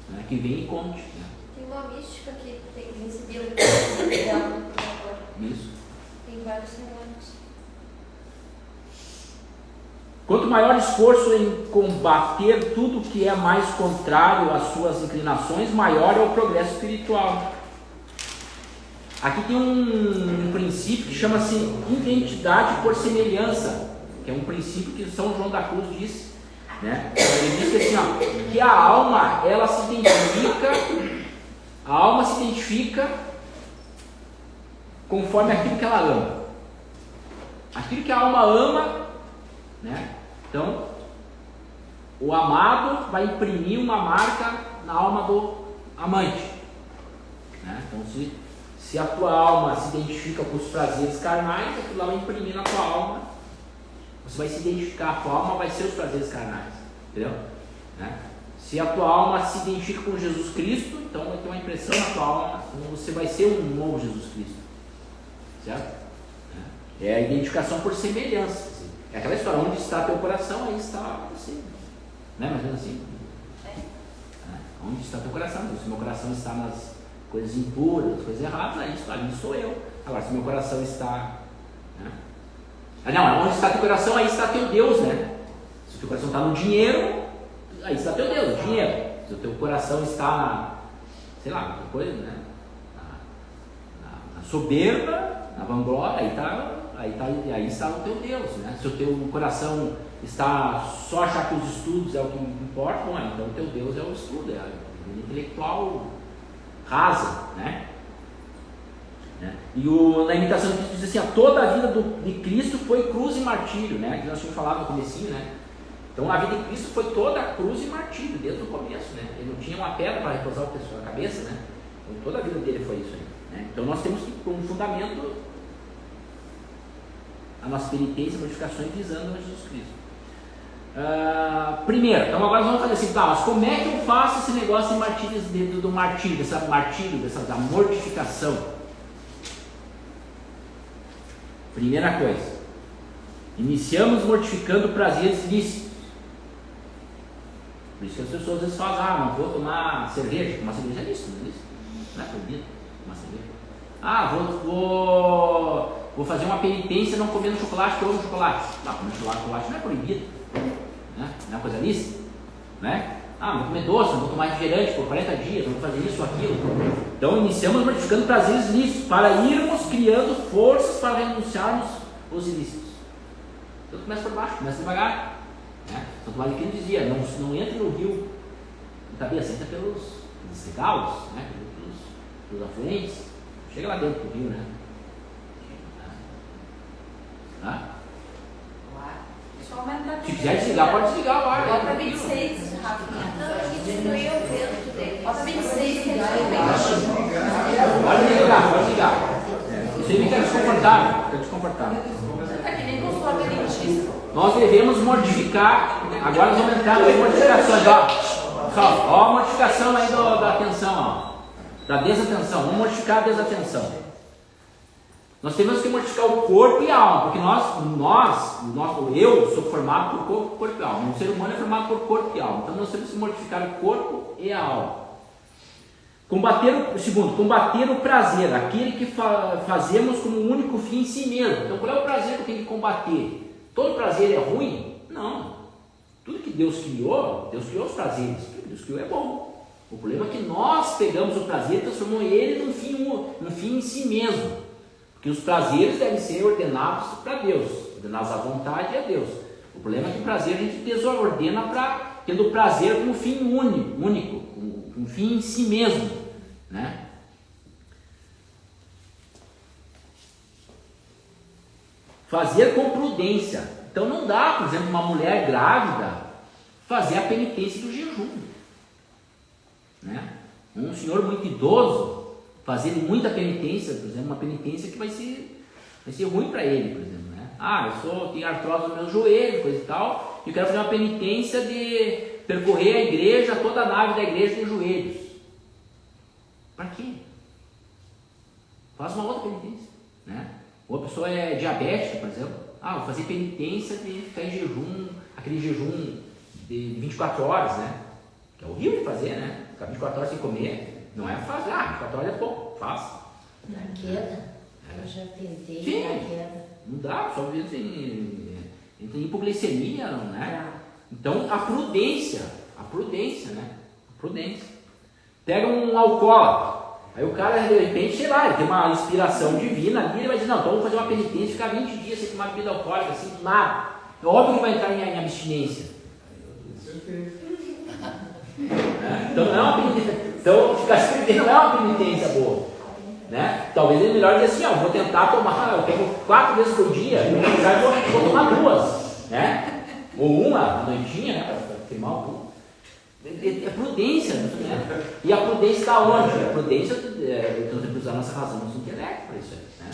né? Que venha e conte. Né? Tem uma mística que recebeu de alma do purgatório. Isso. Tem vários cenários. Quanto maior esforço em combater tudo que é mais contrário às suas inclinações, maior é o progresso espiritual. Aqui tem um princípio que chama-se identidade por semelhança, que é um princípio que São João da Cruz diz, né? Ele diz que assim, que a alma se identifica conforme aquilo que ela ama. Aquilo que a alma ama, né? Então, o amado vai imprimir uma marca na alma do amante, né? Então, se a tua alma se identifica com os prazeres carnais, aquilo lá vai imprimir na tua alma. Você vai se identificar, a tua alma vai ser os prazeres carnais, entendeu? Né? Se a tua alma se identifica com Jesus Cristo, então vai ter uma impressão na tua alma, você vai ser um novo Jesus Cristo, certo? É a identificação por semelhança. Assim. É aquela história, onde está teu coração, aí está você. Não é mais ou menos assim? Onde está teu coração? Se meu coração está nas coisas impuras, coisas erradas, ali sou eu. Agora, se meu coração está... Né? Onde está teu coração, aí está teu Deus, né? Se o teu coração está no dinheiro, aí está teu Deus, o dinheiro. Se o teu coração está na, outra coisa, né? Na soberba, na vanglória, aí está o teu Deus, né? Se o teu coração está só achar que os estudos é o que importa, bom, então o teu Deus é o estudo, é a vida intelectual rasa, né? E na imitação de Cristo diz assim, toda a vida de Cristo foi cruz e martírio, né? Que nós tínhamos falado no comecinho, né? Então a vida de Cristo foi toda cruz e martírio, desde o começo, né? Ele não tinha uma pedra para repousar a cabeça, né? Então toda a vida dele foi isso aí, né? Então nós temos que, como fundamento, a nossa penitência e modificações visando a Jesus Cristo. Primeiro, então agora vamos fazer assim, mas como é que eu faço esse negócio de martírio, do martírio, da mortificação? Primeira coisa, iniciamos mortificando prazeres lícitos. Por isso que as pessoas às vezes falam, não vou tomar cerveja. Tomar cerveja é lícito, não é proibido tomar cerveja. Vou fazer uma penitência não comendo chocolate, que eu amo chocolate. Não, comer chocolate não é proibido, né? Não é uma coisa lícita, né? Vou comer doce, não vou tomar refrigerante por 40 dias, não vou fazer isso ou aquilo. Então iniciamos mortificando prazeres lícitos, para irmos criando forças para renunciarmos os ilícitos. Então começa por baixo, começa devagar, né? Santo Mário Aquino dizia, não entre no rio de cabeça, entra pelos regalos, né? pelos afluentes, chega lá dentro do rio, né? Se quiser desligar, pode desligar o ar. Bota 26, Rafinha. Não, a gente diminuiu o vento dele. Bota 26, que ele vai bem. Pode desligar. Isso aí fica desconfortável. Tá que nem conforme ele nós devemos mortificar. Agora nós vamos entrar nas mortificações. Ó a mortificação aí da atenção, ó, da desatenção. Vamos mortificar a desatenção. Nós temos que mortificar o corpo e a alma, porque eu sou formado por corpo e alma. O ser humano é formado por corpo e alma. Então nós temos que mortificar o corpo e a alma. Combater o prazer, aquele que fazemos como único fim em si mesmo. Então qual é o prazer que eu tenho que combater? Todo prazer é ruim? Não. Tudo que Deus criou os prazeres. Tudo que Deus criou é bom. O problema é que nós pegamos o prazer e transformamos ele num fim em si mesmo. Porque os prazeres devem ser ordenados para Deus, ordenados à vontade e a Deus. O problema é que o prazer a gente desordena tendo o prazer como fim único, um fim em si mesmo, né? Fazer com prudência. Então não dá, por exemplo, uma mulher grávida fazer a penitência do jejum, né? Um senhor muito idoso fazer muita penitência, por exemplo, uma penitência que vai ser ruim para ele, por exemplo, né? Eu tenho artrose nos meus joelhos, coisa e tal, e eu quero fazer uma penitência de percorrer a igreja, toda a nave da igreja de joelhos. Para quê? Faz uma outra penitência, né? Ou a pessoa é diabética, por exemplo, vou fazer penitência de ficar em jejum, aquele jejum de 24 horas, né? Que é horrível de fazer, né? Ficar 24 horas sem comer. Não é fácil, 24 horas é pouco, fácil. Na queda, eu já tentei. Sim, na queda. Não dá, só entra em hipoglicemia, né? Então a prudência, né? A prudência. Pega um alcoólatra, aí o cara de repente, sei lá, ele tem uma inspiração divina ali, ele vai dizer, não, então vou fazer uma penitência, ficar 20 dias sem tomar bebida alcoólica, assim, nada. É óbvio que vai entrar em abstinência. Então não é uma penitência. Então, ficar sem beber não é uma penitência boa, né? Talvez é melhor dizer assim, vou tentar tomar, eu tomo 4 vezes por dia, vou tomar 2, né? Ou uma noitinha, né? Para queimar o cu. É prudência, né? E a prudência da onde? A prudência, então temos que usar a nossa razão, nosso intelecto para isso aí, né?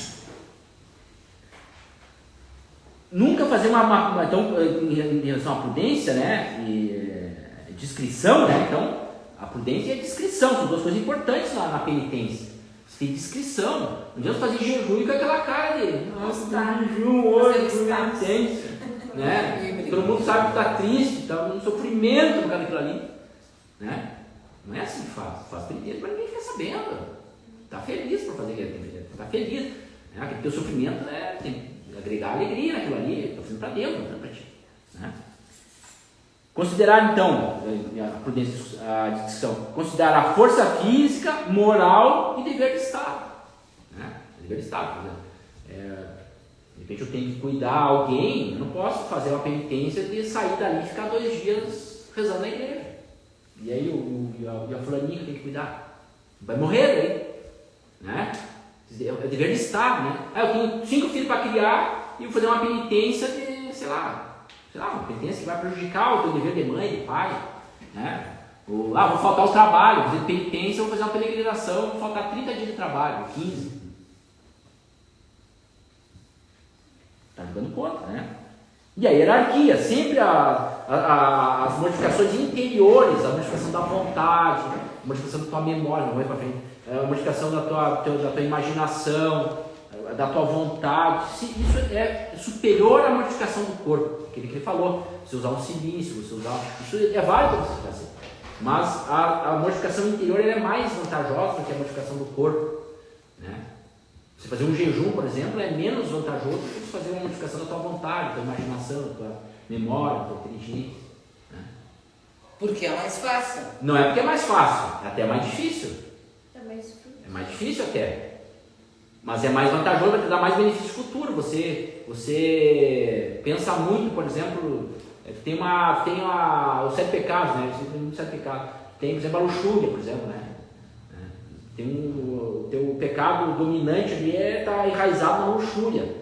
Nunca fazer então, em relação à prudência, né? E discrição, né? Então, a prudência e a discrição são duas coisas importantes na penitência. Você tem discrição. Não adianta fazer jejum com aquela cara de jejum hoje, penitência, né? Todo mundo sabe que está triste, está no sofrimento por causa daquilo ali, né? Não é assim que faz penitência, mas ninguém fica sabendo. Está feliz por fazer aquilo, está feliz, né? Porque o sofrimento tem que agregar alegria naquilo ali, está fazendo para Deus, não é para ti, né? Considerar então a prudência, a discrição, considerar a força física, moral e dever de Estado, né? Dever de Estado, por exemplo. De repente eu tenho que cuidar alguém, eu não posso fazer uma penitência de sair dali e ficar 2 dias rezando na igreja. E aí a fulaninha que tem que cuidar vai morrer aí, né? É dever de Estado, né? Eu tenho 5 filhos para criar e vou fazer uma penitência de, sei lá, uma penitência que vai prejudicar o teu dever de mãe, de pai, né? Ou, vou faltar ao trabalho, vou fazer penitência, vou fazer uma peregrinação, vou faltar 30 dias de trabalho, 15. Está jogando contra, né? E a hierarquia, sempre as modificações interiores, a modificação da vontade, a modificação da tua memória, não vai para frente, a modificação da tua imaginação, da tua vontade, isso é superior à modificação do corpo, aquele que ele falou, você usar um silício, isso é válido para você fazer, mas a modificação interior ela é mais vantajosa do que a modificação do corpo, né? Você fazer um jejum, por exemplo, é menos vantajoso do que você fazer uma modificação da tua vontade, da tua imaginação, da tua memória, da tua inteligência, né? Porque é mais fácil. Não é porque é mais fácil, é até mais difícil. É mais difícil até. Mas é mais vantajoso, vai te dar mais benefício futuro. Você pensa muito, por exemplo, tem os 7 pecados, né? Você tem 7 pecados. Tem, por exemplo, a luxúria, por exemplo, né? Tem o teu pecado dominante ali está enraizado na luxúria,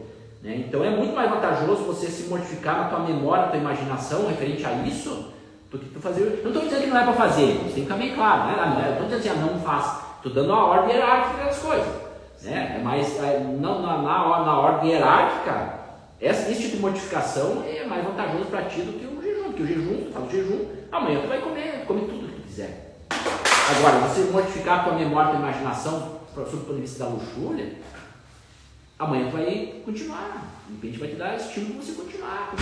né? Então é muito mais vantajoso você se mortificar na tua memória, na tua imaginação referente a isso, do que tu fazer. Eu não estou dizendo que não é para fazer, isso tem que ficar bem claro, né? Eu estou dizendo assim, não faz. Estou dando a ordem hierárquica das coisas, né? Mas na ordem hierárquica Esse tipo de modificação é mais vantajoso para ti do que o jejum, porque o jejum, tu faz o jejum, amanhã tu vai come tudo que tu quiser. Agora, você modificar a tua memória, a tua imaginação, sob o ponto de vista da luxúria, amanhã tu vai continuar. De repente vai te dar estímulo para você continuar.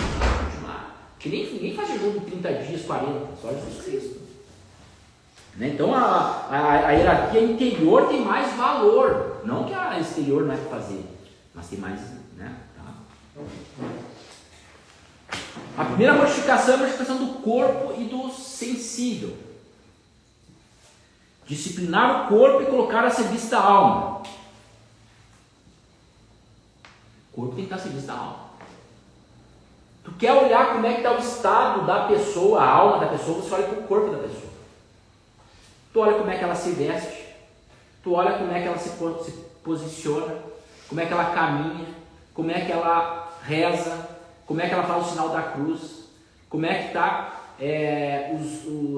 Que ninguém faz jejum de 30 dias, 40, só Jesus Cristo. Né? Então a hierarquia interior tem mais valor. Não que a exterior não é para fazer, mas tem mais. Né? Tá? A primeira modificação é a modificação do corpo e do sensível. Disciplinar o corpo e colocar a serviço da alma. O corpo tem que estar a serviço da alma. Tu quer olhar como é que está o estado da pessoa, a alma da pessoa, você olha para o corpo da pessoa. Tu olha como é que ela se veste, tu olha como é que ela se posiciona, como é que ela caminha, como é que ela reza, como é que ela faz o sinal da cruz, como é que está.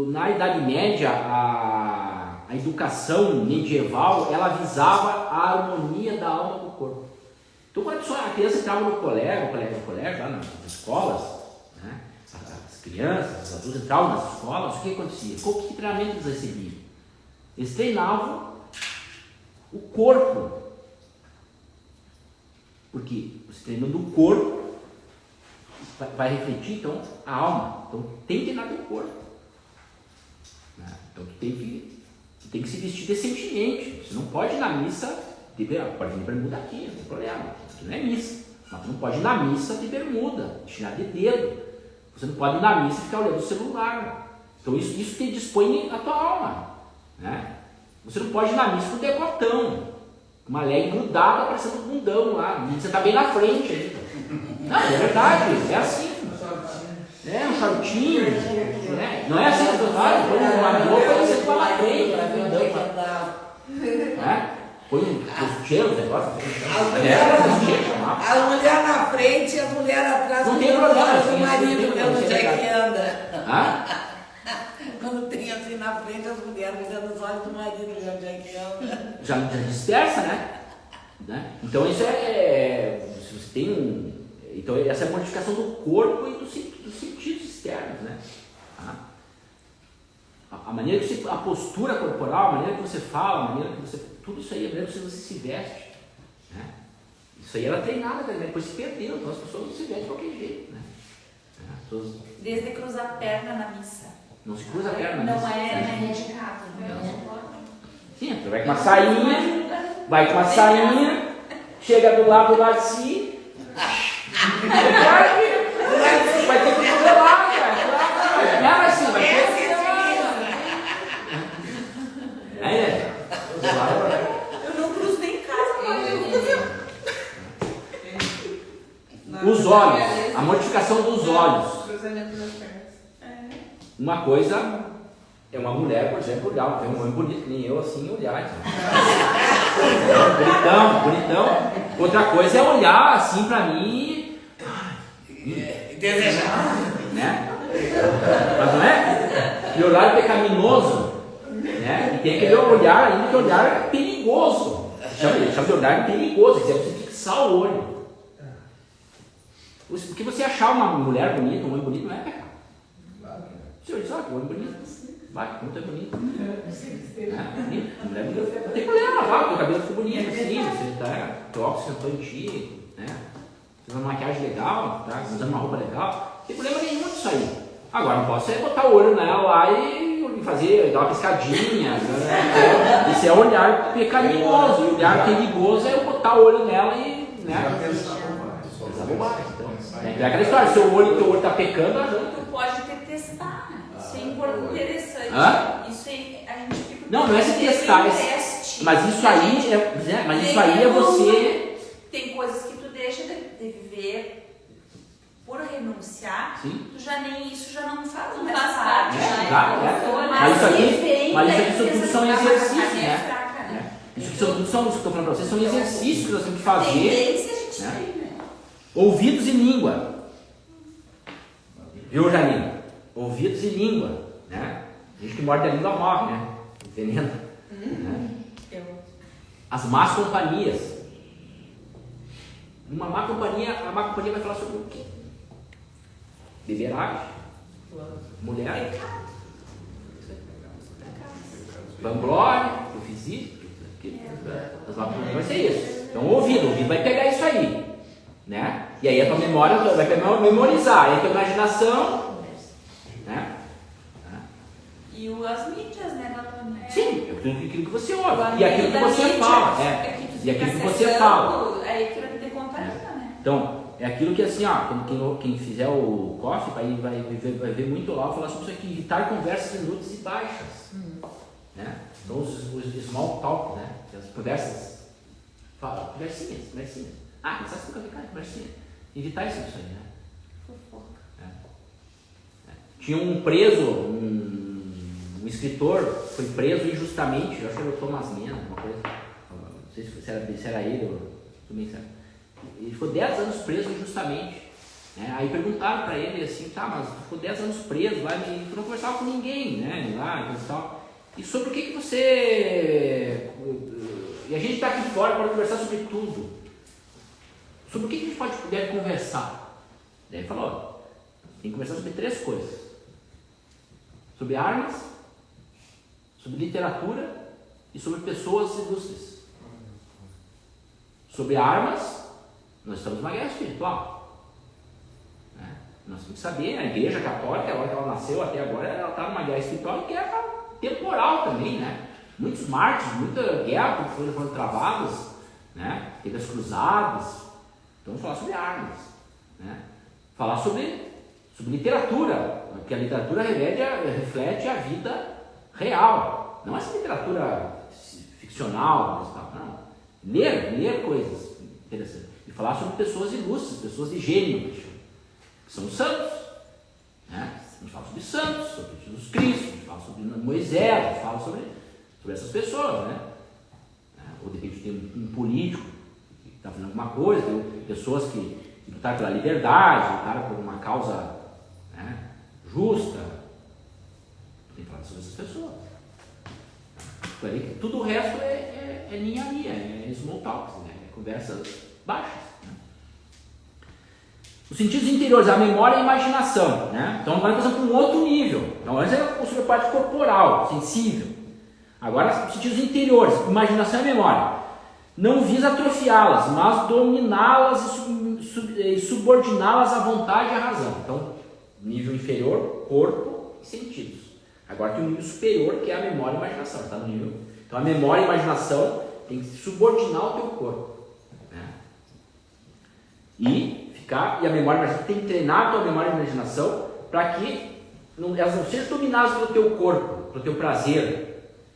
Na Idade Média, a educação medieval, ela visava a harmonia da alma com o corpo. Então, quando a criança entrava no colégio, lá nas escolas, né, as crianças, os adultos entravam nas escolas, o que acontecia? Que treinamento eles recebiam? Eles treinavam o corpo. Porque você treinando o corpo, vai refletir, então, a alma. Então, tem que treinar o corpo. Né? Então, tu tem que se vestir decentemente. Você não pode ir na missa de bermuda. Pode ir de bermuda aqui, não tem problema. Aqui não é missa. Mas tu não pode ir na missa de bermuda, de chinelo de dedo. Você não pode ir na missa e ficar olhando o celular. Então, isso te dispõe a tua alma. Né? Você não pode ir na missa com decotão, uma leg grudada parecendo um bundão lá. Você está bem na frente ainda. Não, é verdade, é assim. É um shortinho. Né? Não é assim que tu faz. Põe uma roupa e você vai na frente. Põe os cheiros, o negócio. As mulheres na frente e as mulheres atrás. Não tem problema. O marido vendo onde é que anda. Hã? Quando tem assim na frente, as mulheres olhando os olhos do marido vendo onde é que anda. Já dispersa, né? Então isso se você tem então essa é a modificação do corpo e dos sentidos externos, né? A maneira que você, a postura corporal, a maneira que você fala, a maneira que você, tudo isso aí, a maneira que você se veste, né? Isso aí era treinado, né? Depois se perdeu, então as pessoas não se vestem de qualquer jeito, né? Desde cruzar a perna na missa. Não se cruza a perna na missa. Não é indicado, não. Sim, tu vai com uma sainha, chega do lado de si, vai ter que cotovelar, cara. Não, assim, vai ter que Eu não cruzo nem em casa, Os olhos, a modificação dos olhos. Uma coisa é uma mulher, por exemplo, olhar, um homem bonito, que nem eu, assim, olhar. Bonitão. Outra coisa é olhar assim pra mim E desejar. né? Mas não é? E olhar pecaminoso, né? E tem aquele olhar ainda que olhar perigoso. Chama de olhar perigoso, quer dizer, você fixar o olho. Porque você achar uma mulher bonita, um homem bonito, não é pecado. Se eu disser, que homem bonito, vai, como tu é bonito. Bonito, mulher bonita, não tem problema, vai, teu cabelo ficou bonito, assim, você tá, teu óculos sentou em ti, né? Você usa uma maquiagem legal, tá? Usando uma roupa legal, não tem problema nenhum disso aí. Agora, não posso botar o olho nela lá e fazer, dar uma piscadinha, né? Isso é olhar pecaminoso, e olhar perigoso é eu botar o olho nela e, né? Essa bobagem, então. É aquela história, se o teu olho está pecando, Tu pode ter testar. Isso é interessante. Isso aí, a gente fica. Não é se testar, mas isso aí é você. Tem coisas que tu deixa de viver por renunciar. Sim. Tu já nem isso já não faz Não mais faz parte. parte, Mas isso aqui tudo são exercícios, né? né? Isso tudo são, isso que eu estou falando para vocês, são exercícios que nós temos que fazer. Tendência a gente Né? tem, né? Ouvidos e língua. Viu, Janine? Ouvidos e língua, né? A gente que morde a língua morre, né? Veneno. Né? As más companhias. Uma má companhia, a má companhia vai falar sobre o quê? Beberagem, mulher, vanglória, eu fiz isso, vai ser isso. Então o ouvido vai pegar isso aí, né? E aí a tua memória vai memorizar, aí a tua imaginação, né? E as mídias, né, Antônio? Sim, aquilo que você ouve, e aquilo que você fala, e aquilo que você fala. É aquilo que te contamina, né? Então, é aquilo que assim, quem fizer o coffee vai ver muito lá, falar sobre isso aqui, evitar conversas inúteis e baixas. Né? Então, os small talk, né? As conversas, conversinhas. Sabe nunca vi, cara, conversinha. Evitar isso aí, né? Fofoca. Tinha um preso, um escritor, foi preso injustamente, eu acho que era o Thomas Mann, uma coisa, não sei se era ele ou também sabe. Ele ficou 10 anos preso injustamente. Né? Aí perguntaram para ele assim, tá, mas tu ficou 10 anos preso lá e tu não conversava com ninguém, né? Lá e tal. E sobre o que você. E a gente está aqui fora para conversar sobre tudo. Sobre o que a gente deve conversar? Daí ele falou, tem que conversar sobre 3 coisas. Sobre armas, sobre literatura e sobre pessoas ilustres. Sobre armas, nós estamos numa guerra espiritual. Né? Nós temos que saber, a igreja católica, agora que ela nasceu até agora, ela está numa guerra espiritual e guerra temporal também, né? Muitos mártires, muita guerra que foram travadas, né? Teve as cruzadas. Então vamos falar sobre armas, né? Falar sobre literatura, porque a literatura reflete a vida real, não essa literatura ficcional, não. Ler coisas interessantes. E falar sobre pessoas ilustres, pessoas de gênio, que são os santos. Né? A gente fala sobre santos, sobre Jesus Cristo, a gente fala sobre Moisés, a gente fala sobre essas pessoas. Né? Ou de repente tem um político que está fazendo alguma coisa, tem pessoas que lutaram pela liberdade, lutaram por uma causa, né, justa. Tem que falar sobre essas pessoas. Tudo o resto é ninharia, é small talks, né? É conversas baixas. Né? Os sentidos interiores, a memória e a imaginação. Né? Então agora nós passamos para um outro nível. Então antes era sobre a parte corporal, sensível. Agora os sentidos interiores, imaginação e memória. Não visa atrofiá-las, mas dominá-las e subordiná-las à vontade e à razão. Então, nível inferior, corpo e sentidos. Agora tem o nível superior, que é a memória e a imaginação. Tá no nível. Então a memória e a imaginação tem que subordinar o teu corpo. Né? E a memória e a imaginação tem que treinar a tua memória e a imaginação para que elas não sejam dominadas pelo teu corpo, pelo teu prazer,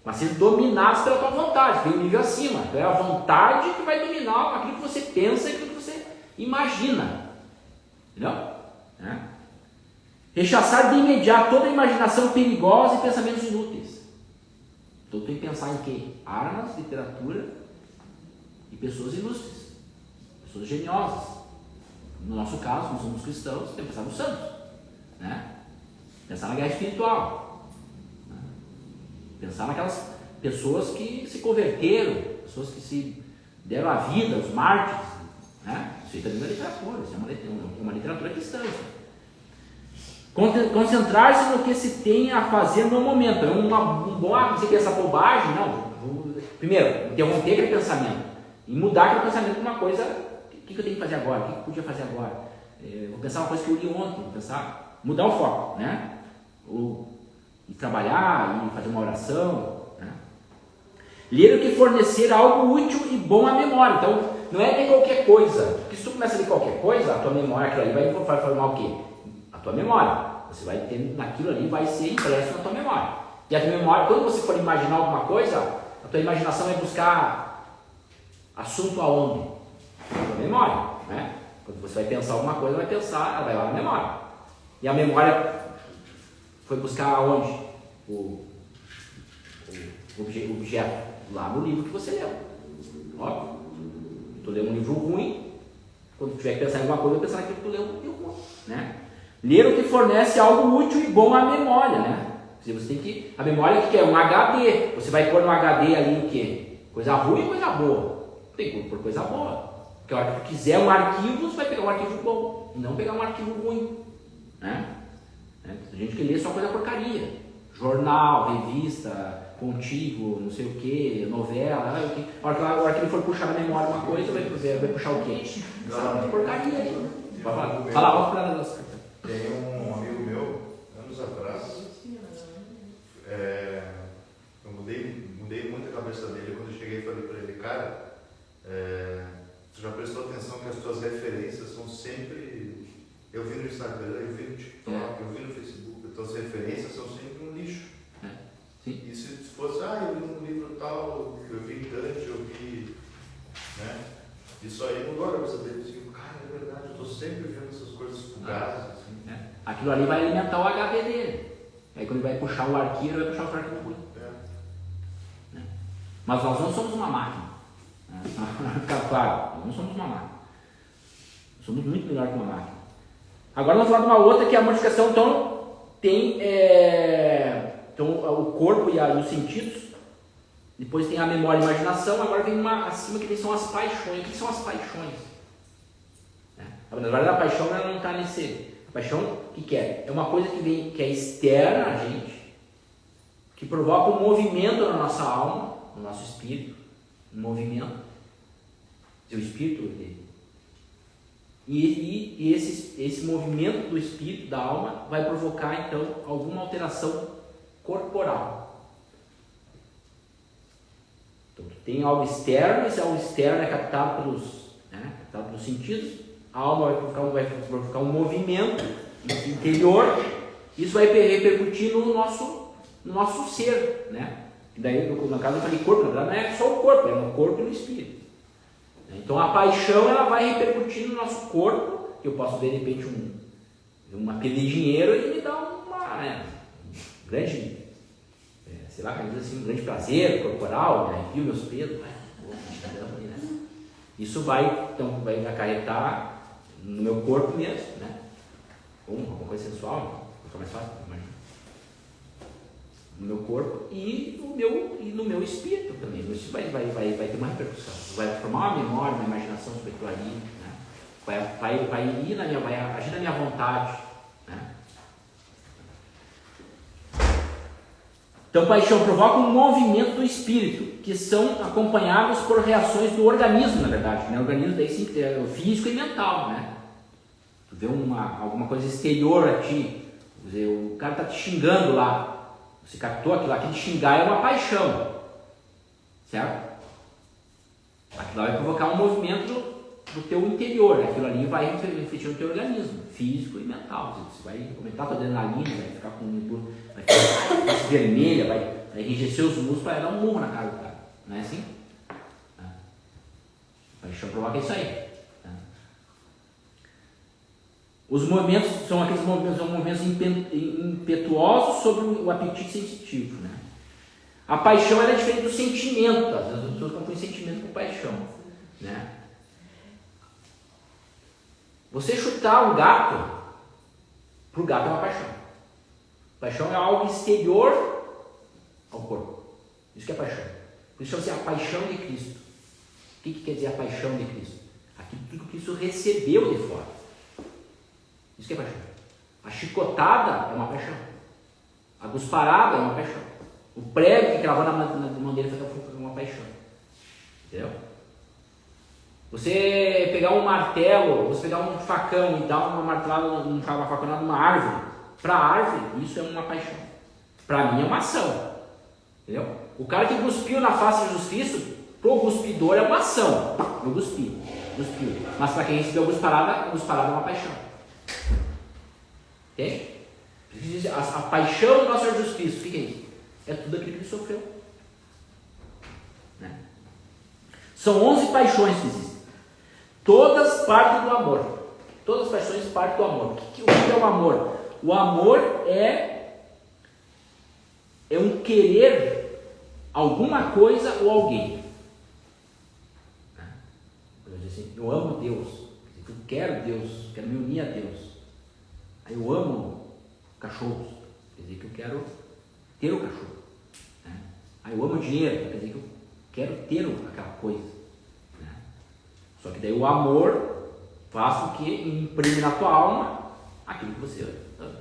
mas sejam dominadas pela tua vontade, tem um nível acima. Então é a vontade que vai dominar aquilo que você pensa e aquilo que você imagina. Entendeu? Né? Rechaçar de imediato toda a imaginação perigosa e pensamentos inúteis. Então tem que pensar em quê? Armas, literatura e pessoas ilustres, pessoas geniosas. No nosso caso, nós somos cristãos, tem que pensar nos santos. Né? Pensar na guerra espiritual. Né? Pensar naquelas pessoas que se converteram, pessoas que se deram a vida, os mártires. Né? Isso aí também é literatura, isso é uma literatura cristã. Concentrar-se no que se tem a fazer no momento. É um bom, você quer essa bobagem? Não. Primeiro, interromper aquele pensamento e mudar aquele pensamento para uma coisa. O que eu tenho que fazer agora? O que eu podia fazer agora? Vou pensar uma coisa que eu li ontem, vou pensar, mudar o foco, né? E trabalhar, e fazer uma oração. Né? Ler o que fornecer algo útil e bom à memória. Então, não é ler qualquer coisa. Porque se tu começa a ler qualquer coisa, a tua memória, aquilo ali vai formar o quê? A tua memória. Você vai ter, naquilo ali vai ser impresso na tua memória. E a tua memória, quando você for imaginar alguma coisa, a tua imaginação vai buscar assunto aonde? Na tua memória, né? Quando você vai pensar alguma coisa, ela vai lá na memória. E a memória foi buscar aonde? O objeto, lá no livro que você leu. Óbvio. Tu leu um livro ruim, quando tiver que pensar em alguma coisa, vai pensar naquilo que tu leu um livro ruim, né? Ler o que fornece algo útil e bom à memória, né? Você tem que... A memória o que é? Um HD. Você vai pôr no HD ali o quê? Coisa ruim e coisa boa. Tem que pôr coisa boa. Porque a hora que tu quiser um arquivo, você vai pegar um arquivo bom, e não pegar um arquivo ruim. Né? Tem gente que lê só coisa porcaria. Jornal, revista, contigo, não sei o que, novela. A hora que ele for puxar na memória uma coisa, vai puxar o quê? Essa porcaria aí. Fala, vamos falar da nossa. Tem um amigo meu, anos atrás, eu mudei muito a cabeça dele. Quando eu cheguei e falei para ele, cara, tu já prestou atenção que as tuas referências são sempre... Eu vi no Instagram, eu vi no TikTok, eu vi no Facebook, as tuas referências são sempre um lixo. Sim. E se fosse, eu li um livro tal, eu vi Dante, eu vi... Né? Isso aí mudou a cabeça dele. Eu disse, cara, é verdade, eu estou sempre vendo essas coisas fugazes. Assim. Aquilo ali vai alimentar o HD dele. Aí quando ele vai puxar o arquivo, ele vai puxar o arquivo ruim. Mas nós não somos uma máquina. Claro, nós não somos uma máquina. Somos muito melhor que uma máquina. Agora vamos falar de uma outra que é a modificação. Então, tem o corpo e os sentidos. Depois tem a memória e a imaginação. Agora vem uma acima que são as paixões. O que são as paixões? Na verdade, a paixão ela não está nesse... A paixão, o que é? É uma coisa que é externa a gente, que provoca um movimento na nossa alma, no nosso espírito, um movimento, seu espírito dele. E esse movimento do espírito, da alma, vai provocar então alguma alteração corporal. Então tem algo externo, esse algo externo é captado pelos sentidos, a alma vai provocar um movimento interior, isso vai repercutir no nosso ser, né? E daí, no caso, eu falei corpo, na verdade não é só o corpo, é no corpo e no espírito. Então a paixão ela vai repercutir no nosso corpo, que eu posso ver de repente uma pilha de dinheiro e me dar um grande, sei lá, um grande prazer corporal, arrepio meus pelos, Isso vai acarretar no meu corpo mesmo, né? Ou alguma coisa sensual, fica mais fácil, imagina. No meu corpo e no meu espírito também. Isso vai ter uma repercussão. Vai formar uma memória, uma imaginação sobre aquilo ali, né? Vai agir na minha vontade, né? Então, paixão provoca um movimento do espírito, que são acompanhados por reações do organismo, na verdade. Né? O organismo daí sim, é físico e mental, né? Tu vê alguma coisa exterior a ti, o cara está te xingando lá, você captou aquilo lá, aquele xingar é uma paixão, certo? Aquilo lá vai provocar um movimento do teu interior, aquilo ali vai refletir no teu organismo, físico e mental. Você vai aumentar a tua adrenalina, vai ficar vai ficar vermelha, vai enrijecer os músculos, vai dar um murro na cara do cara, não é assim? A paixão provoca isso aí. Os movimentos são aqueles movimentos impetuosos sobre o apetite sensitivo, né? A paixão ela é diferente do sentimento. Às vezes as pessoas confundem sentimento com paixão, né? Você chutar um gato, para o gato é uma paixão. Paixão é algo exterior ao corpo. Isso que é paixão. Por isso chama-se a paixão de Cristo. O que quer dizer a paixão de Cristo? Aquilo que Cristo recebeu de fora. Isso que é paixão. A chicotada é uma paixão. A gusparada é uma paixão. O prego que cravou na mão dele foi uma paixão. Entendeu? Você pegar um martelo, você pegar um facão e dar uma martelada, uma faconada numa árvore, para a árvore, isso é uma paixão. Para mim é uma ação. Entendeu? O cara que cuspiu na face de Jesus Cristo, pro cuspidor é uma ação. Eu cuspiu. Mas para quem recebeu a gusparada é uma paixão. Entende? A paixão do nosso Senhor Jesus Cristo, o que é isso? É tudo aquilo que ele sofreu. Né? São 11 paixões que existem. Todas partem do amor. Todas as paixões partem do amor. O que é o amor? O amor é um querer alguma coisa ou alguém. Assim, eu amo Deus. Eu quero Deus. Quero me unir a Deus. Aí eu amo cachorros. Quer dizer que eu quero ter o cachorro. Aí eu amo dinheiro. Quer dizer que eu quero ter aquela coisa. Só que daí o amor faz com que imprime na tua alma aquilo que você ama.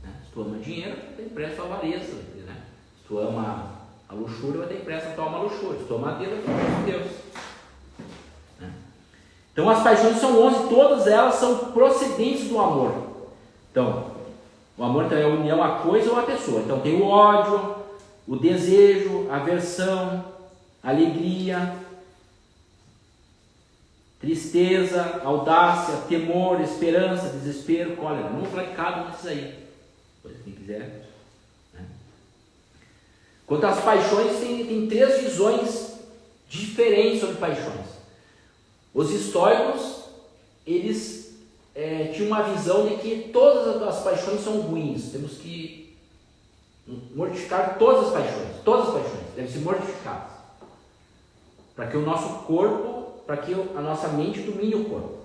Né? Se tu ama dinheiro, tu tem pressa a avareza. Né? Se tu ama a luxúria, vai ter pressa a tua alma a luxúria. Se tu ama a Deus, vai ter pressa a Deus. Né? Então as paixões são 11, todas elas são procedentes do amor. Então, o amor então, é a união a coisa ou a pessoa. Então tem o ódio, o desejo, a aversão, a alegria, tristeza, audácia, temor, esperança, desespero, cólera. Não vou falar de cada um desses aí. Depois, quem quiser. Né? Quanto às paixões, tem 3 visões diferentes sobre paixões. Os estoicos, eles tinham uma visão de que todas as paixões são ruins. Temos que mortificar todas as paixões devem ser mortificadas. Para que o nosso corpo, para que a nossa mente domine o corpo.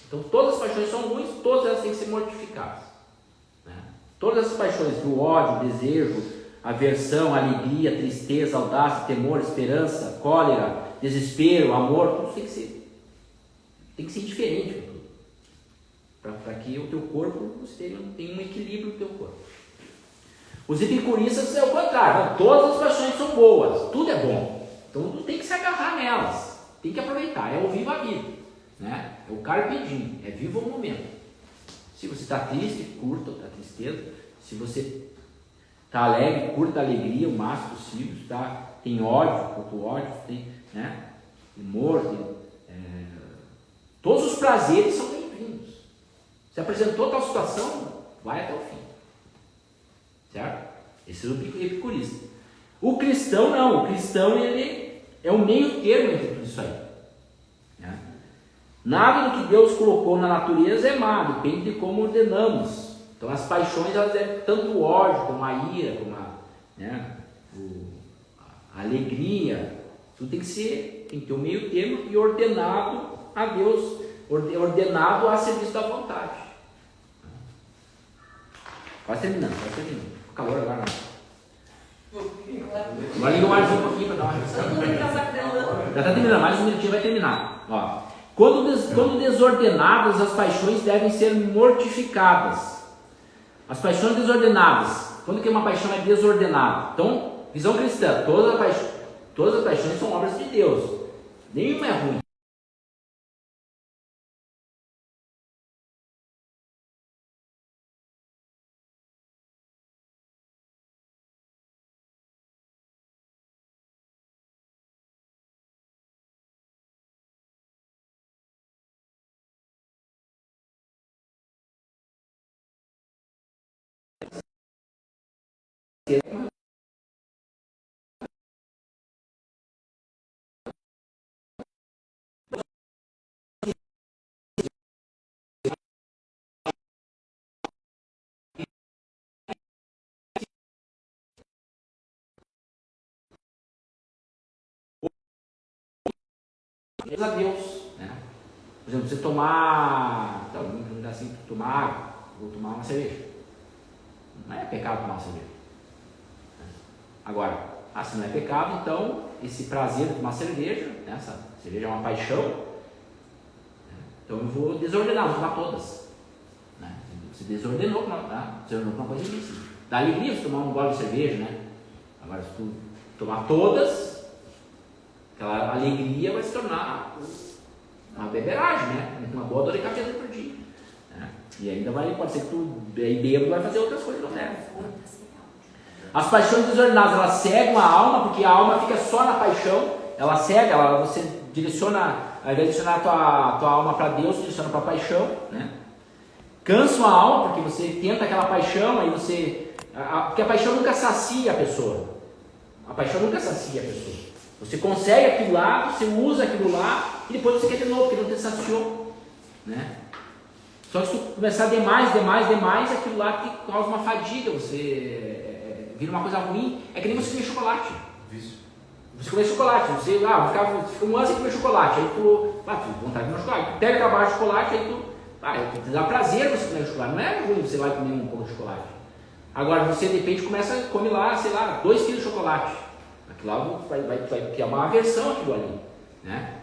Então todas as paixões são ruins, todas elas têm que ser mortificadas. Né? Todas as paixões, do ódio, desejo, aversão, alegria, tristeza, audácia, temor, esperança, cólera, desespero, amor, tudo tem que ser diferente. Para que o teu corpo tenha um equilíbrio no teu corpo. Os epicuristas é o contrário. Todas as paixões são boas, tudo é bom. Então tu tem que se agarrar nelas, tem que aproveitar, é o viva a vida, né? É o carpe diem, é viva o momento. Se você está triste, curta a tristeza. Se você está alegre, curta a alegria o máximo possível. Tem ódio, curta o ódio, tem, né? Humor, todos os prazeres são bem-vindos. Se apresentou tal situação, vai até o fim. Certo? Esse é o epicurista. O cristão não. O cristão ele é o meio termo entre tudo isso aí. Né? Nada do que Deus colocou na natureza é má, depende de como ordenamos. Então as paixões, elas tanto o ódio, como a ira, como a alegria. Tudo tem que ter um meio termo e ordenado a Deus, ordenado a serviço da vontade. Quase terminando. O calor agora não. Agora liga mais um pouquinho para dar uma revisão. Já está terminando, mais um minutinho vai terminar. Ó. Quando desordenadas, as paixões devem ser mortificadas. As paixões desordenadas. Quando que uma paixão é desordenada? Então, visão cristã, todas as paixões são obras de Deus. Nenhuma é ruim. A Deus, né? Por exemplo, você tomar, assim, tomar água, ou tomar uma cerveja, não é pecado tomar uma cerveja. Agora, se não é pecado, então esse prazer de tomar cerveja, né? Essa cerveja é uma paixão, né? Então eu vou desordenar, vou tomar todas, né? Você desordenou com uma coisa ilícita. Dá alegria você tomar um gole de cerveja, né? Agora, se tu tomar todas, aquela alegria vai se tornar uma beberagem, né? Uma boa dor de cabeça por dia. Né? E ainda pode ser que tu bêbado vai fazer outras coisas, não deve. As paixões desordenadas, elas cegam a alma, porque a alma fica só na paixão, ela cega, você direciona, ao invés de direcionar a tua alma para Deus, direciona para a paixão, né? Cansam a alma, porque você tenta aquela paixão, aí porque a paixão nunca sacia a pessoa. A paixão nunca sacia a pessoa. Você consegue aquilo lá, você usa aquilo lá, e depois você quer de novo, porque não te saciou, né? Só que se tu começar demais, aquilo lá te causa uma fadiga, você vira uma coisa ruim. É que nem você comer chocolate. Você comer chocolate, você fica um ano sem comer chocolate, aí tu vontade de comer chocolate, tu pega aquela barra de chocolate, aí tu dá prazer você comer chocolate, não é ruim você vai comer um pouco de chocolate. Agora você de repente come lá, 2 kg de chocolate. Aquilo lá vai criar uma aversão aquilo ali, né?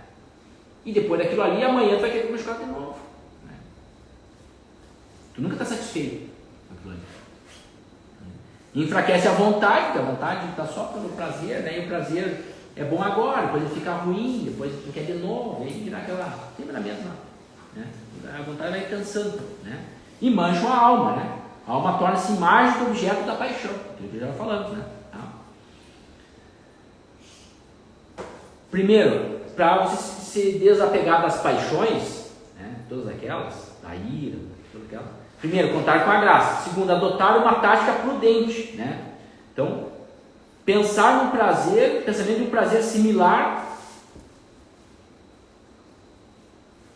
e depois daquilo ali, amanhã tu vai querer comer chocolate de novo. Né? Tu nunca está satisfeito com aquilo ali. Enfraquece a vontade, porque a vontade está só pelo prazer, né? E o prazer é bom agora, depois ele fica ruim, depois tu quer de novo, aí vira aquela, sempre na mesma, né? A vontade vai cansando, né? E mancha a alma, né? A alma torna-se imagem do objeto da paixão, aquilo que já falamos, né? Tá? Primeiro, para você se desapegar das paixões, né? Todas aquelas, da ira, todas aquelas. Primeiro, contar com a graça. Segundo, adotar uma tática prudente, né? Então, pensar num prazer, pensamento de um prazer similar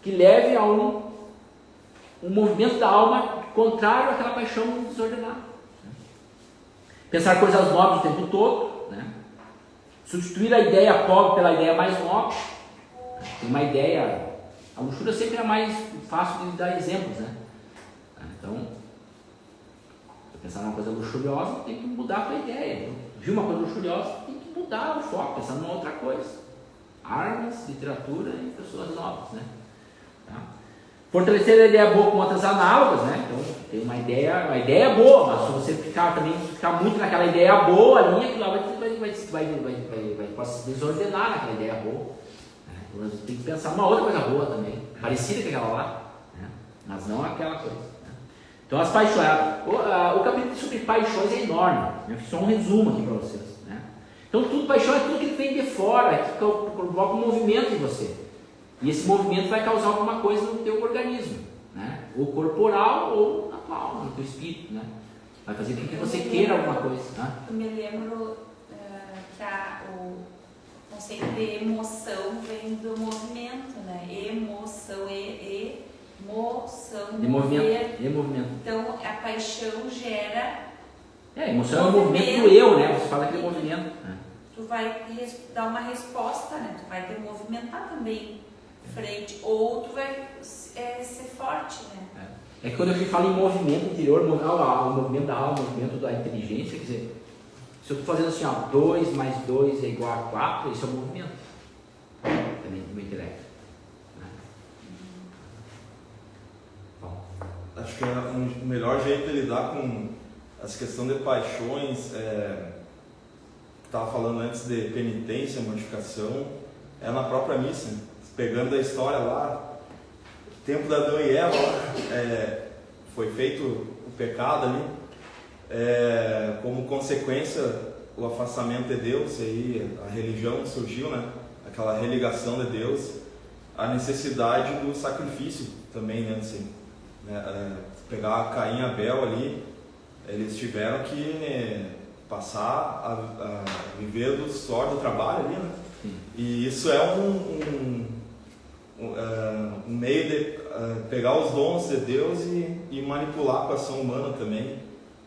que leve a um movimento da alma contrário àquela paixão desordenada. Pensar coisas nobres o tempo todo, né? Substituir a ideia pobre pela ideia mais nobre. Tem uma ideia, a luxúria sempre é mais fácil de dar exemplos, né? Então, se pensar numa coisa luxuriosa, tem que mudar a tua ideia. Então, viu uma coisa luxuriosa, tem que mudar o foco, pensar numa outra coisa. Armas, literatura e pessoas novas, né? Tá? Fortalecer a ideia boa com outras análogas, né? Então, tem uma ideia boa, mas se você ficar muito naquela ideia boa ali, aquilo lá vai se desordenar naquela ideia boa. Né? Então, você tem que pensar numa outra coisa boa também, parecida com aquela lá, né? Mas não aquela coisa. Então as paixões, o capítulo sobre paixões é enorme, eu fiz só um resumo aqui para vocês. Né? Então paixão é tudo que vem de fora, que provoca um movimento em você. E esse movimento vai causar alguma coisa no teu organismo, né? Ou corporal ou na tua alma, no teu espírito. Né? Vai fazer com que você queira alguma coisa. Né? Eu me lembro que o conceito de emoção vem do movimento, né? Emoção, emoção, de movimento. Então a paixão gera. Emoção é o movimento do eu, né? Você fala que é movimento. Né? Tu vai dar uma resposta, né? Tu vai te movimentar também frente, ou tu vai ser forte, né? É que quando a gente fala em movimento interior, o movimento da alma, o movimento da inteligência, quer dizer, se eu estou fazendo assim, 2 mais 2 é igual a 4, isso é um movimento também do meu intelecto. Acho que o melhor jeito de lidar com essa questão de paixões, estava falando antes de penitência, mortificação, é na própria missa. Pegando a história lá, tempo da Adão e Eva, foi feito o pecado ali, como consequência o afastamento de Deus, e aí a religião surgiu, né? Aquela religação de Deus, a necessidade do sacrifício também, né? Assim, pegar Caim e Abel ali, eles tiveram que passar a viver do suor do trabalho ali, né? E isso é um meio de pegar os dons de Deus e manipular com a ação humana também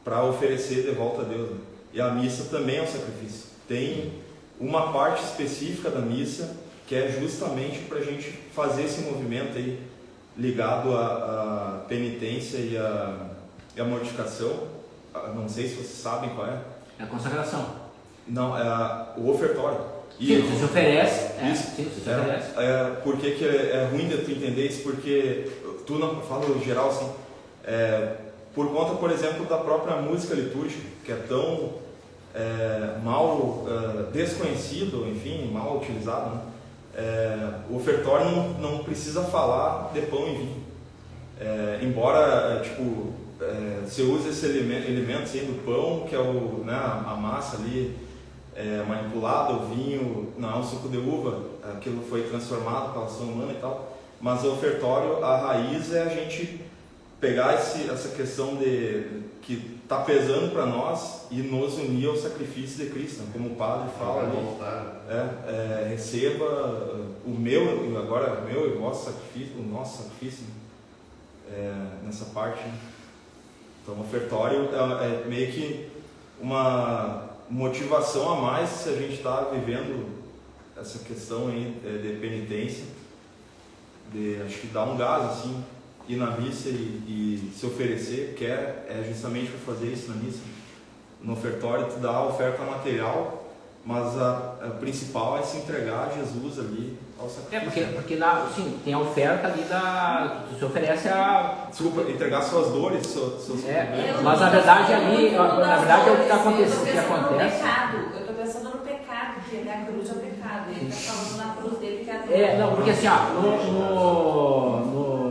para oferecer de volta a Deus, né? E a missa também é um sacrifício. Tem uma parte específica da missa que é justamente para a gente fazer esse movimento aí ligado à penitência e à mortificação. Não sei se vocês sabem qual é. É a consagração. Não, é o ofertório. Sim, você se oferece. Sim, você se oferece. Por que é ruim de tu entender isso? Porque tu não falo geral assim. Por conta, por exemplo, da própria música litúrgica, que é tão mal desconhecido, enfim, mal utilizado, né? O ofertório não precisa falar de pão e vinho. Embora você use esse elemento assim, do pão, que é a massa ali manipulada, o vinho não é um suco de uva, aquilo foi transformado pela ação humana e tal, mas o ofertório, a raiz é a gente pegar essa questão que está pesando para nós e nos unir ao sacrifício de Cristo, como o padre fala ali, receba o meu, agora o meu e o vosso sacrifício, o nosso sacrifício, nessa parte, né? Então o ofertório é meio que uma motivação a mais se a gente está vivendo essa questão aí de penitência, acho que dar um gás assim, ir na missa e se oferecer, justamente para fazer isso na missa. No ofertório tu dá a oferta material mas a principal é se entregar a Jesus ali ao sacrifício. Porque sim, tem a oferta ali que se oferece Desculpa, entregar suas dores, seus problemas. mas na verdade ali, na verdade é o que está acontecendo. Eu estou pensando no pecado, que a cruz é o pecado. Ele está falando na cruz dele que é a não, porque assim,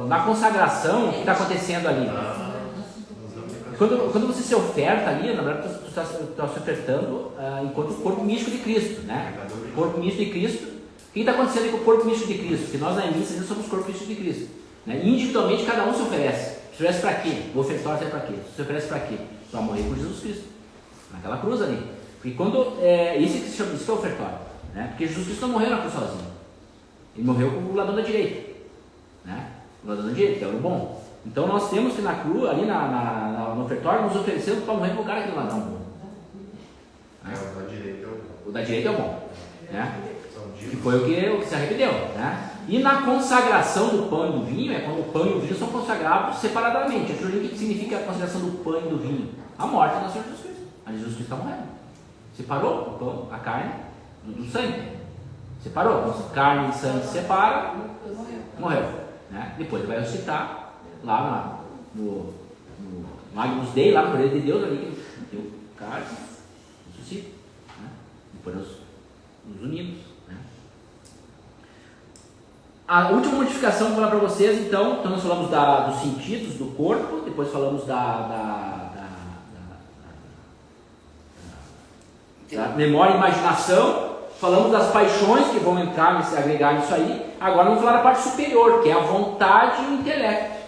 na consagração, o que está acontecendo ali? Quando você se oferta ali, na verdade tu está se ofertando enquanto corpo místico de Cristo, né? Corpo místico de Cristo. O que está acontecendo com o corpo místico de Cristo? Porque nós na missa somos corpo místico de Cristo, né? Individualmente cada um se oferece. Se oferece para quê? O ofertório é para quê? Se oferece para quê? Para morrer por Jesus Cristo, naquela cruz ali. Porque quando isso que é o ofertório, né? Porque Jesus Cristo não morreu na cruz sozinho. Ele morreu com o ladrão da direita, né? O ladrão da direita, que era o bom. Então nós temos que na cruz, ali no ofertório, nos oferecendo para morrer no lugar daquele ladrão bom. Né? O da direita é o bom. O da direita é o bom, né? Que foi o que se arrependeu, né? E na consagração do pão e do vinho, é quando o pão e o vinho são consagrados separadamente. Aquilo ali que significa a consagração do pão e do vinho? A morte do Senhor Jesus Cristo. A Jesus Cristo está morrendo. Separou o pão, a carne do sangue. Separou. Então, carne e sangue se separam, morreu. Né? Depois ele vai ressuscitar lá no Agnus Dei, lá no Cordeiro de Deus, ali, deu carne, ressuscita. Né? Depois nos unimos. Né? A última modificação que eu vou falar para vocês, então nós falamos dos sentidos do corpo, depois falamos da memória e imaginação, falamos das paixões que vão entrar, agregar nisso aí. Agora vamos falar da parte superior, que é a vontade e o intelecto.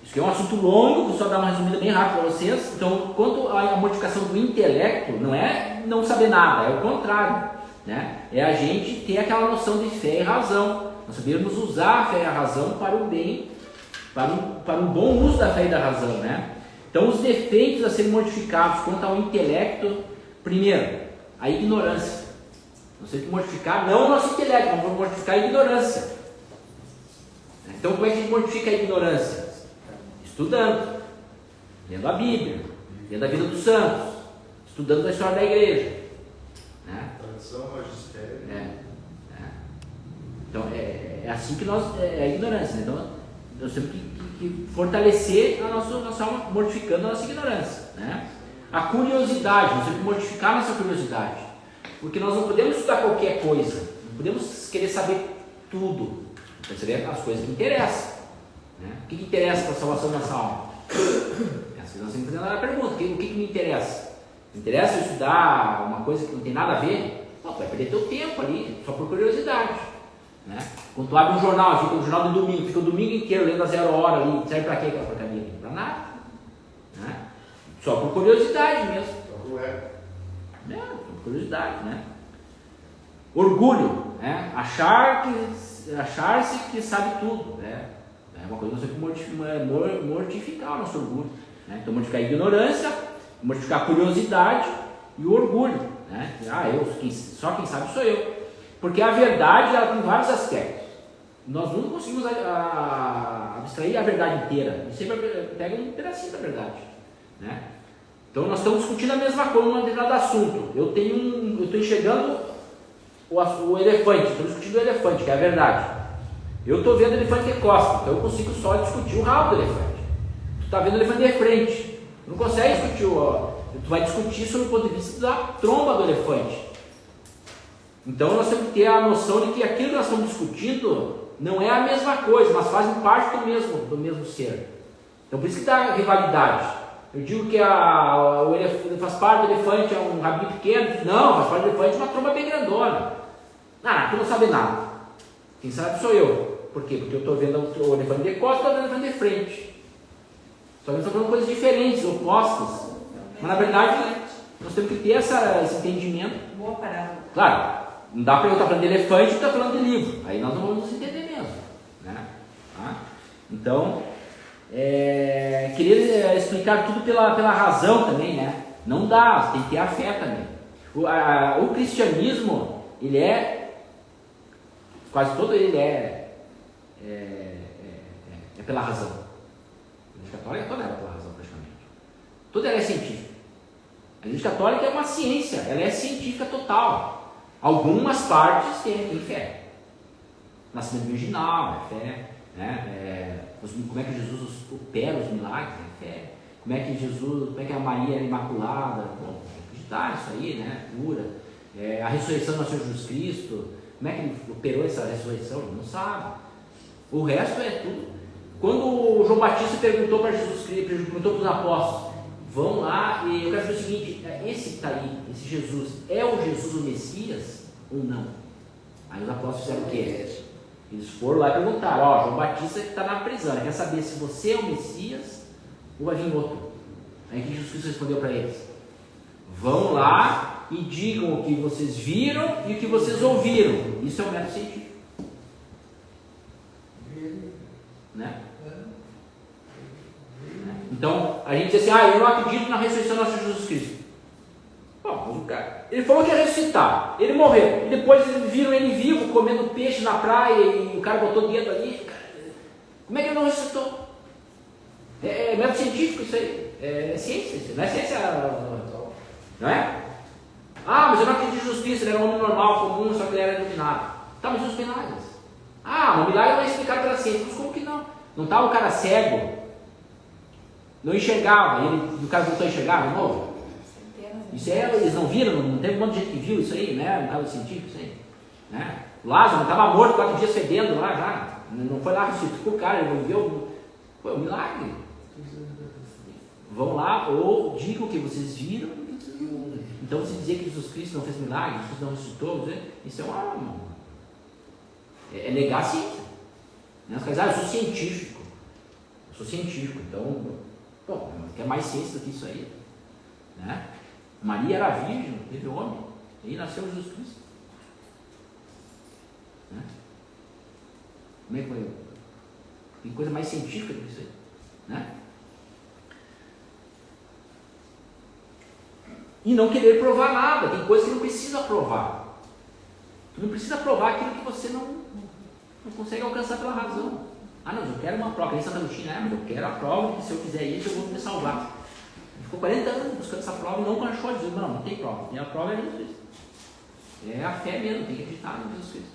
Isso é um assunto longo, vou só dar uma resumida bem rápida para vocês. Então, quanto à modificação do intelecto, não é não saber nada, é o contrário, né? É a gente ter aquela noção de fé e razão. Nós sabemos usar a fé e a razão para o bem, para um bom uso da fé e da razão, né? Então, os defeitos a serem modificados quanto ao intelecto, primeiro, a ignorância. Nós temos que modificar não o nosso intelecto, nós vamos modificar a ignorância. Então, como é que a gente modifica a ignorância? Estudando, lendo a Bíblia, lendo a vida dos santos, estudando a história da igreja. Né? Tradição, magistério. Então, é assim que é a ignorância. Então, nós temos que fortalecer a nossa alma, mortificando a nossa ignorância. Né? A curiosidade, nós temos que mortificar a nossa curiosidade. Porque nós não podemos estudar qualquer coisa, não podemos querer saber tudo, temos que saber as coisas que interessam. Né? O que interessa para a salvação da nossa alma? Nós temos que fazer a pergunta: o que me interessa? Me interessa eu estudar uma coisa que não tem nada a ver? Não, vai perder teu tempo ali, só por curiosidade. Né? Quando tu abre um jornal, fica o jornal de domingo, fica o domingo inteiro lendo a 0 hora ali, serve para quê aquela porcaria? Para nada. Né? Só por curiosidade mesmo. Por curiosidade, né? Orgulho, né? Achar-se que sabe tudo, né? É uma coisa que nós temos que mortificar o nosso orgulho. Né? Então, mortificar a ignorância, mortificar a curiosidade e o orgulho. Né? Só quem sabe sou eu. Porque a verdade ela tem vários aspectos. Nós nunca conseguimos abstrair a verdade inteira. A gente sempre pega um pedacinho da verdade. Né? Então, nós estamos discutindo a mesma coisa num determinado assunto. Eu estou enxergando o elefante, estou discutindo o elefante, que é a verdade. Eu estou vendo o elefante de costa, então eu consigo só discutir o rabo do elefante. Tu está vendo o elefante de frente, tu não consegue discutir tu vai discutir sobre o ponto de vista da tromba do elefante. Então nós temos que ter a noção de que aquilo que nós estamos discutindo não é a mesma coisa, mas fazem parte do mesmo ser. Então por isso que dá rivalidade. Eu digo que o elefante, faz parte do elefante é um rabinho pequeno, não, faz parte do elefante uma tromba bem grandona. Tu não sabe nada. Quem sabe sou eu. Por quê? Porque eu estou vendo o elefante de costas e o elefante de frente. Só que nós estamos falando coisas diferentes, opostas. Mas na verdade, nós temos que ter esse entendimento. Boa parada. Claro, não dá para eu estar falando de elefante e estar falando de livro. Aí nós não vamos nos entender mesmo. Né? Então, queria explicar tudo pela razão também. Né? Não dá, tem que ter a fé também. O cristianismo, ele quase todo ele é pela razão. A Igreja Católica toda é pela razão, praticamente. Toda ela é científica. A Igreja Católica é uma ciência, ela é científica total. Algumas partes têm fé. Nascimento virginal, é fé. Né? Como é que Jesus opera os milagres, é fé. Como é que a Maria era imaculada, bom, acreditar nisso aí, né? Cura. A ressurreição do Senhor Jesus Cristo, como é que ele operou essa ressurreição? Ele não sabe. O resto é tudo. Quando o João Batista perguntou para Jesus Cristo, perguntou para os apóstolos, vão lá, e eu quero saber o seguinte, esse que está aí, esse Jesus, é o Jesus o Messias ou não? Aí os apóstolos fizeram o quê? Eles foram lá e perguntaram, João Batista que está na prisão, quer saber se você é o Messias ou vai vir outro? Aí que Jesus Cristo respondeu para eles, vão lá e digam o que vocês viram e o que vocês ouviram. Isso é um método científico. Né? Então, a gente diz assim, eu não acredito na ressurreição do nosso Jesus Cristo. Bom, mas o cara, ele falou que ia ressuscitar, ele morreu, e depois eles viram ele vivo, comendo peixe na praia, e o cara botou o dedo ali, como é que ele não ressuscitou? É método científico isso aí, é ciência, isso não é ciência, não é? Mas eu não acredito em Jesus Cristo, ele era um homem normal, comum, só que ele era iluminado. Tá, mas e os milagres? O milagre não é explicado pela ciência, mas como que não? Não estava o cara cego, não enxergava, e o cara voltou a enxergar de novo? Isso eles não viram, não teve um monte de gente que viu isso aí, né? No caso científico, isso aí. Né? Lázaro estava morto 4 dias fedendo lá já, não foi lá ressuscitou o cara, ele viveu, foi um milagre. Vão lá, ou digam o que vocês viram. Então, se dizer que Jesus Cristo não fez milagre, Jesus Cristo não ressuscitou, isso é negar a ciência. Né? Os caras eu sou científico, então, quer mais ciência do que isso aí? Né? Maria era virgem, teve homem, e aí nasceu Jesus Cristo. Né? Como é que foi? Tem coisa mais científica do que isso aí? Né? E não querer provar nada, tem coisa que não precisa provar. Tu não precisa provar aquilo que você não consegue alcançar pela razão. Não, eu quero uma prova, que nem Santo Agostinho, mas eu quero a prova de que se eu fizer isso eu vou me salvar. Ele ficou 40 anos buscando essa prova e não achou, dizendo, não tem prova, a prova é Jesus Cristo. É a fé mesmo, tem que acreditar em Jesus Cristo.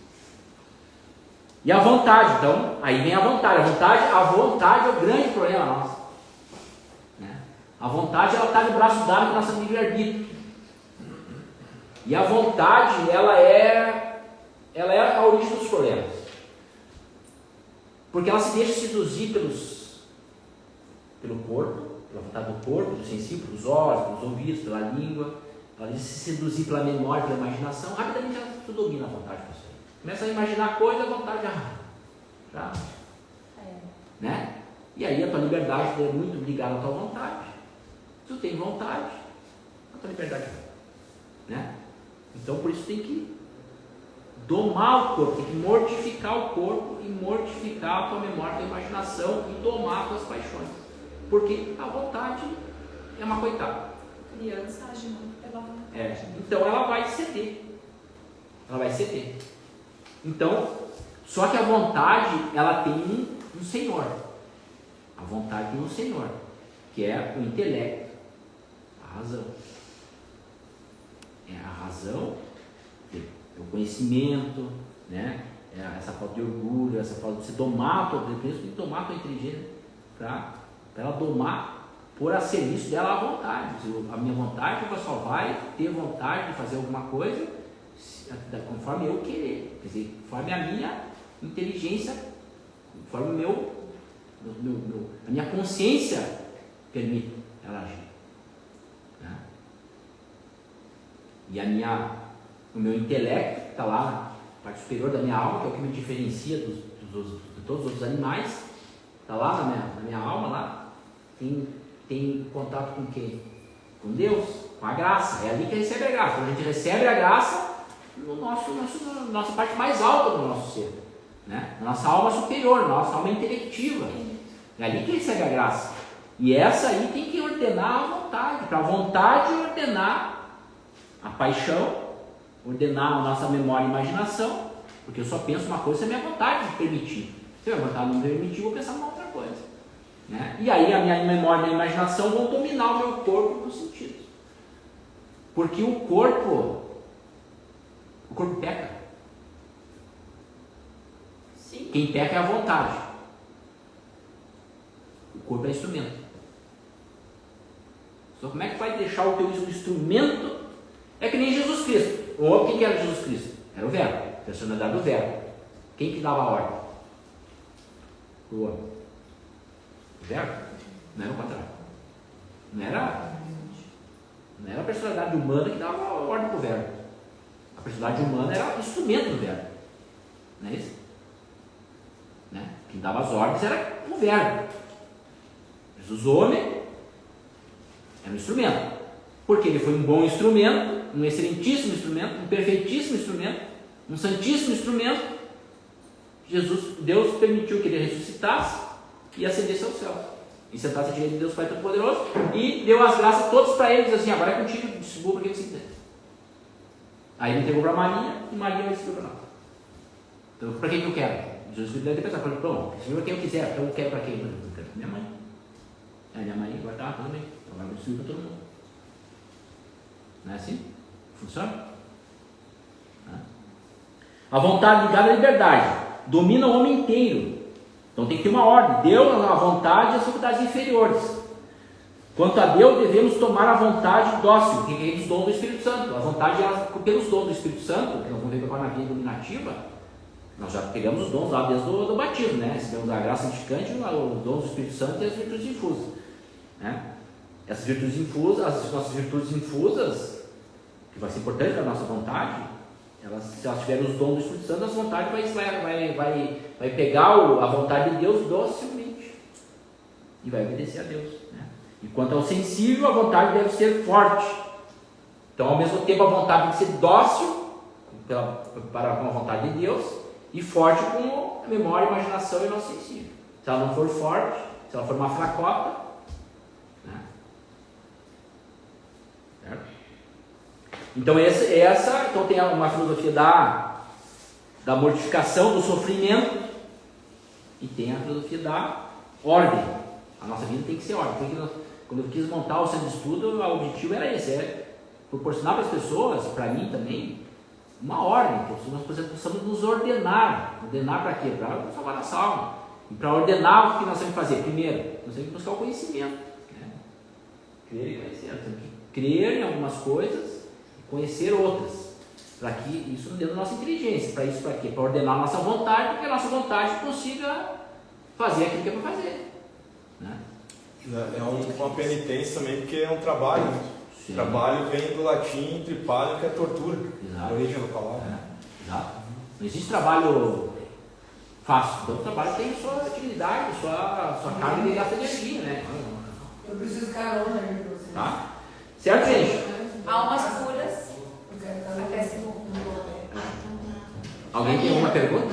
E a vontade, então, aí vem a vontade é o grande problema nosso. A vontade, ela está de braço dado com o nosso livre-arbítrio. E a vontade, ela é a origem dos problemas. Porque ela se deixa seduzir pelo corpo, pela vontade do corpo, do sensível, pelos olhos, pelos ouvidos, pela língua. Ela deixa se seduzir pela memória, pela imaginação. Rapidamente ela domina a vontade. Começa a imaginar coisa, a vontade já. Né? E aí a tua liberdade é muito ligada à tua vontade. Se tu tem vontade, a tua liberdade vai. Né? Então por isso tem que domar o corpo, tem que mortificar o corpo e mortificar a tua memória, a tua imaginação e domar as tuas paixões. Porque a vontade é uma coitada. Criança age muito pela vontade. Então ela vai ceder. Então, só que a vontade, ela tem um senhor. A vontade tem um senhor, que é o intelecto, a razão. É a razão, o conhecimento, né? Essa falta de orgulho, essa falta de você domar a tua inteligência, tem que domar a tua inteligência para ela domar, pôr a serviço dela à vontade. A minha vontade só vai ter vontade de fazer alguma coisa conforme eu querer, quer dizer, conforme a minha inteligência, conforme a minha consciência permite ela agir. Né? E o meu intelecto, que está lá na parte superior da minha alma, que é o que me diferencia de todos os outros animais, está lá na minha alma, lá, tem contato com quem? Com Deus, com a graça. É ali que recebe a graça. Quando a gente recebe a graça, nossa parte mais alta do nosso ser, né? Na nossa alma superior, nossa alma intelectiva. É ali que recebe a graça. E essa aí tem que ordenar a vontade, para a vontade ordenar a paixão, ordenar a nossa memória e imaginação, porque eu só penso uma coisa se a minha vontade me permitir. Se a minha vontade não me permitir, eu vou pensar numa outra coisa. Né? E aí a minha memória e a minha imaginação vão dominar o meu corpo nos sentidos. Porque o corpo peca. Sim. Quem peca é a vontade. O corpo é instrumento. Então como é que vai deixar o teu instrumento? É que nem Jesus Cristo. Ou quem que era Jesus Cristo? Era o Verbo, a personalidade do Verbo. Quem que dava a ordem? O homem. O Verbo? Não era o contrário. Não era a personalidade humana que dava a ordem para o Verbo. A personalidade humana era o instrumento do Verbo. Não é isso? Né? Quem dava as ordens era o Verbo. Jesus, homem, era um instrumento. Porque ele foi um bom instrumento, um excelentíssimo instrumento, um perfeitíssimo instrumento, um santíssimo instrumento. Deus permitiu que ele ressuscitasse e ascendesse ao céu. E sentasse à direita de Deus Pai Todo-Poderoso e deu as graças todas para ele, diz assim: agora é contigo, distribua para quem você quiser. Aí ele entregou para Maria e Maria vai distribuir para nós. Então, para quem que eu quero? Jesus deve ter pensado: pronto, distribui para quem eu quiser, então eu quero para quem? Eu quero para minha mãe. Aí minha mãe vai estar tudo bem, então vai distribuir para todo mundo. Não é assim? Funciona? A vontade ligada à liberdade domina o homem inteiro. Então tem que ter uma ordem. Deus, a vontade e as faculdades inferiores. Quanto a Deus, devemos tomar a vontade dócil, que é os dons do Espírito Santo. A vontade, pelos dons do Espírito Santo, que nós vamos ver agora na vida iluminativa, nós já pegamos os dons lá desde o batismo, né? Recebemos a graça santificante, os dons do Espírito Santo e as virtudes infusas. Né? Essas virtudes infusas, as nossas virtudes infusas, que vai ser importante para a nossa vontade, se elas tiverem os dons do Espírito Santo, a vontade vai pegar a vontade de Deus docilmente e vai obedecer a Deus. Né? E quanto ao sensível, a vontade deve ser forte. Então, ao mesmo tempo, a vontade tem que ser dócil para com a vontade de Deus e forte com a memória, a imaginação e o nosso sensível. Se ela não for forte, se ela for uma fracota, né? Certo? Então então tem uma filosofia da mortificação, do sofrimento, e tem a filosofia da ordem. A nossa vida tem que ser ordem. Porque quando eu quis montar o centro de estudo, o objetivo era esse, proporcionar para as pessoas, para mim também, uma ordem, que nós possamos nos ordenar. Ordenar para quê? Para salvar a alma. E para ordenar, o que nós temos que fazer? Primeiro, nós temos que buscar o conhecimento. Né? Crer e conhecer. Nós temos que crer em algumas coisas, conhecer outras, para que isso nos dê da nossa inteligência. Para isso, para quê? Para ordenar a nossa vontade, para que a nossa vontade consiga fazer aquilo que é para fazer. Né? É uma penitência também, porque é um trabalho. Sim. Trabalho vem do latim tripalho, que é tortura. Exato. A origem da palavra. Exato. Não existe trabalho fácil. Todo trabalho tem sua atividade, sua carga de gasta energia, né? Eu preciso de carona aí pra você. Tá? Certo, gente? Almas puras. Até segundo. Alguém tem alguma pergunta?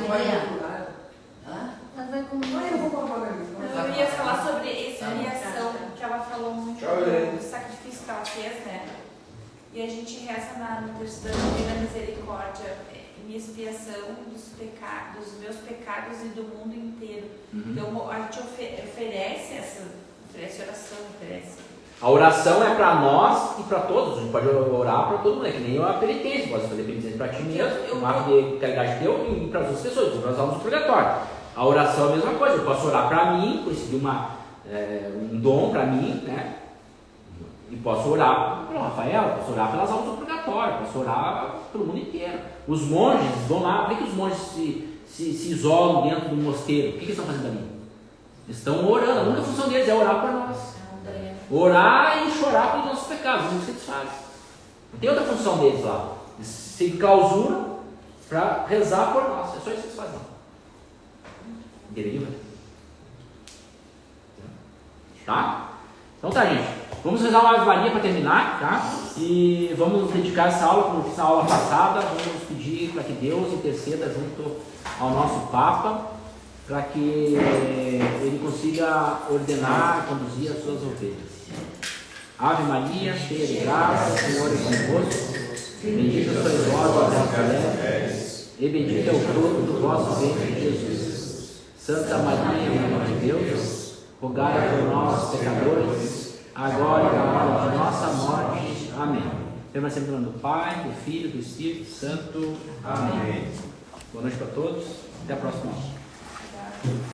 Eu ia falar sobre expiação, que ela falou muito do sacrifício que ela fez, né? E a gente reza no texto da Divina Misericórdia, minha expiação dos meus pecados e do mundo inteiro. Então a gente oferece oração, A oração é para nós e para todos. A gente pode orar para todo mundo, é que nem a penitência. Pode fazer penitência para ti mesmo, um ato de caridade de Deus e para as outras pessoas, para as almas do purgatório. A oração é a mesma coisa. Eu posso orar para mim, conseguir um dom para mim, né? E posso orar pelo Rafael, posso orar pelas almas do purgatório, posso orar pelo mundo inteiro. Os monges vão lá, por que os monges se isolam dentro do mosteiro? O que eles estão fazendo ali? Eles estão orando, a única função deles é orar por nós. Orar e chorar pelos nossos pecados, é isso que eles fazem. Não tem outra função deles lá. Eles se enclausuram para rezar por nós, é só isso que eles fazem. Deriva. Tá? Então tá, gente. Vamos rezar uma Ave Maria para terminar, tá? E vamos dedicar essa aula, como eu fiz na aula passada, vamos pedir para que Deus interceda junto ao nosso Papa, para que ele consiga ordenar e conduzir as suas ovelhas. Ave Maria, cheia de graça, o Senhor é convosco, bendita sois vós entre as mulheres, e bendito é o fruto do vosso ventre, Jesus. Santa Maria, Mãe de Deus, rogai por nós, pecadores, agora e na hora de nossa morte. Amém. Permanecemos no nome do Pai, do Filho e do Espírito Santo. Amém. Boa noite para todos. Até a próxima aula.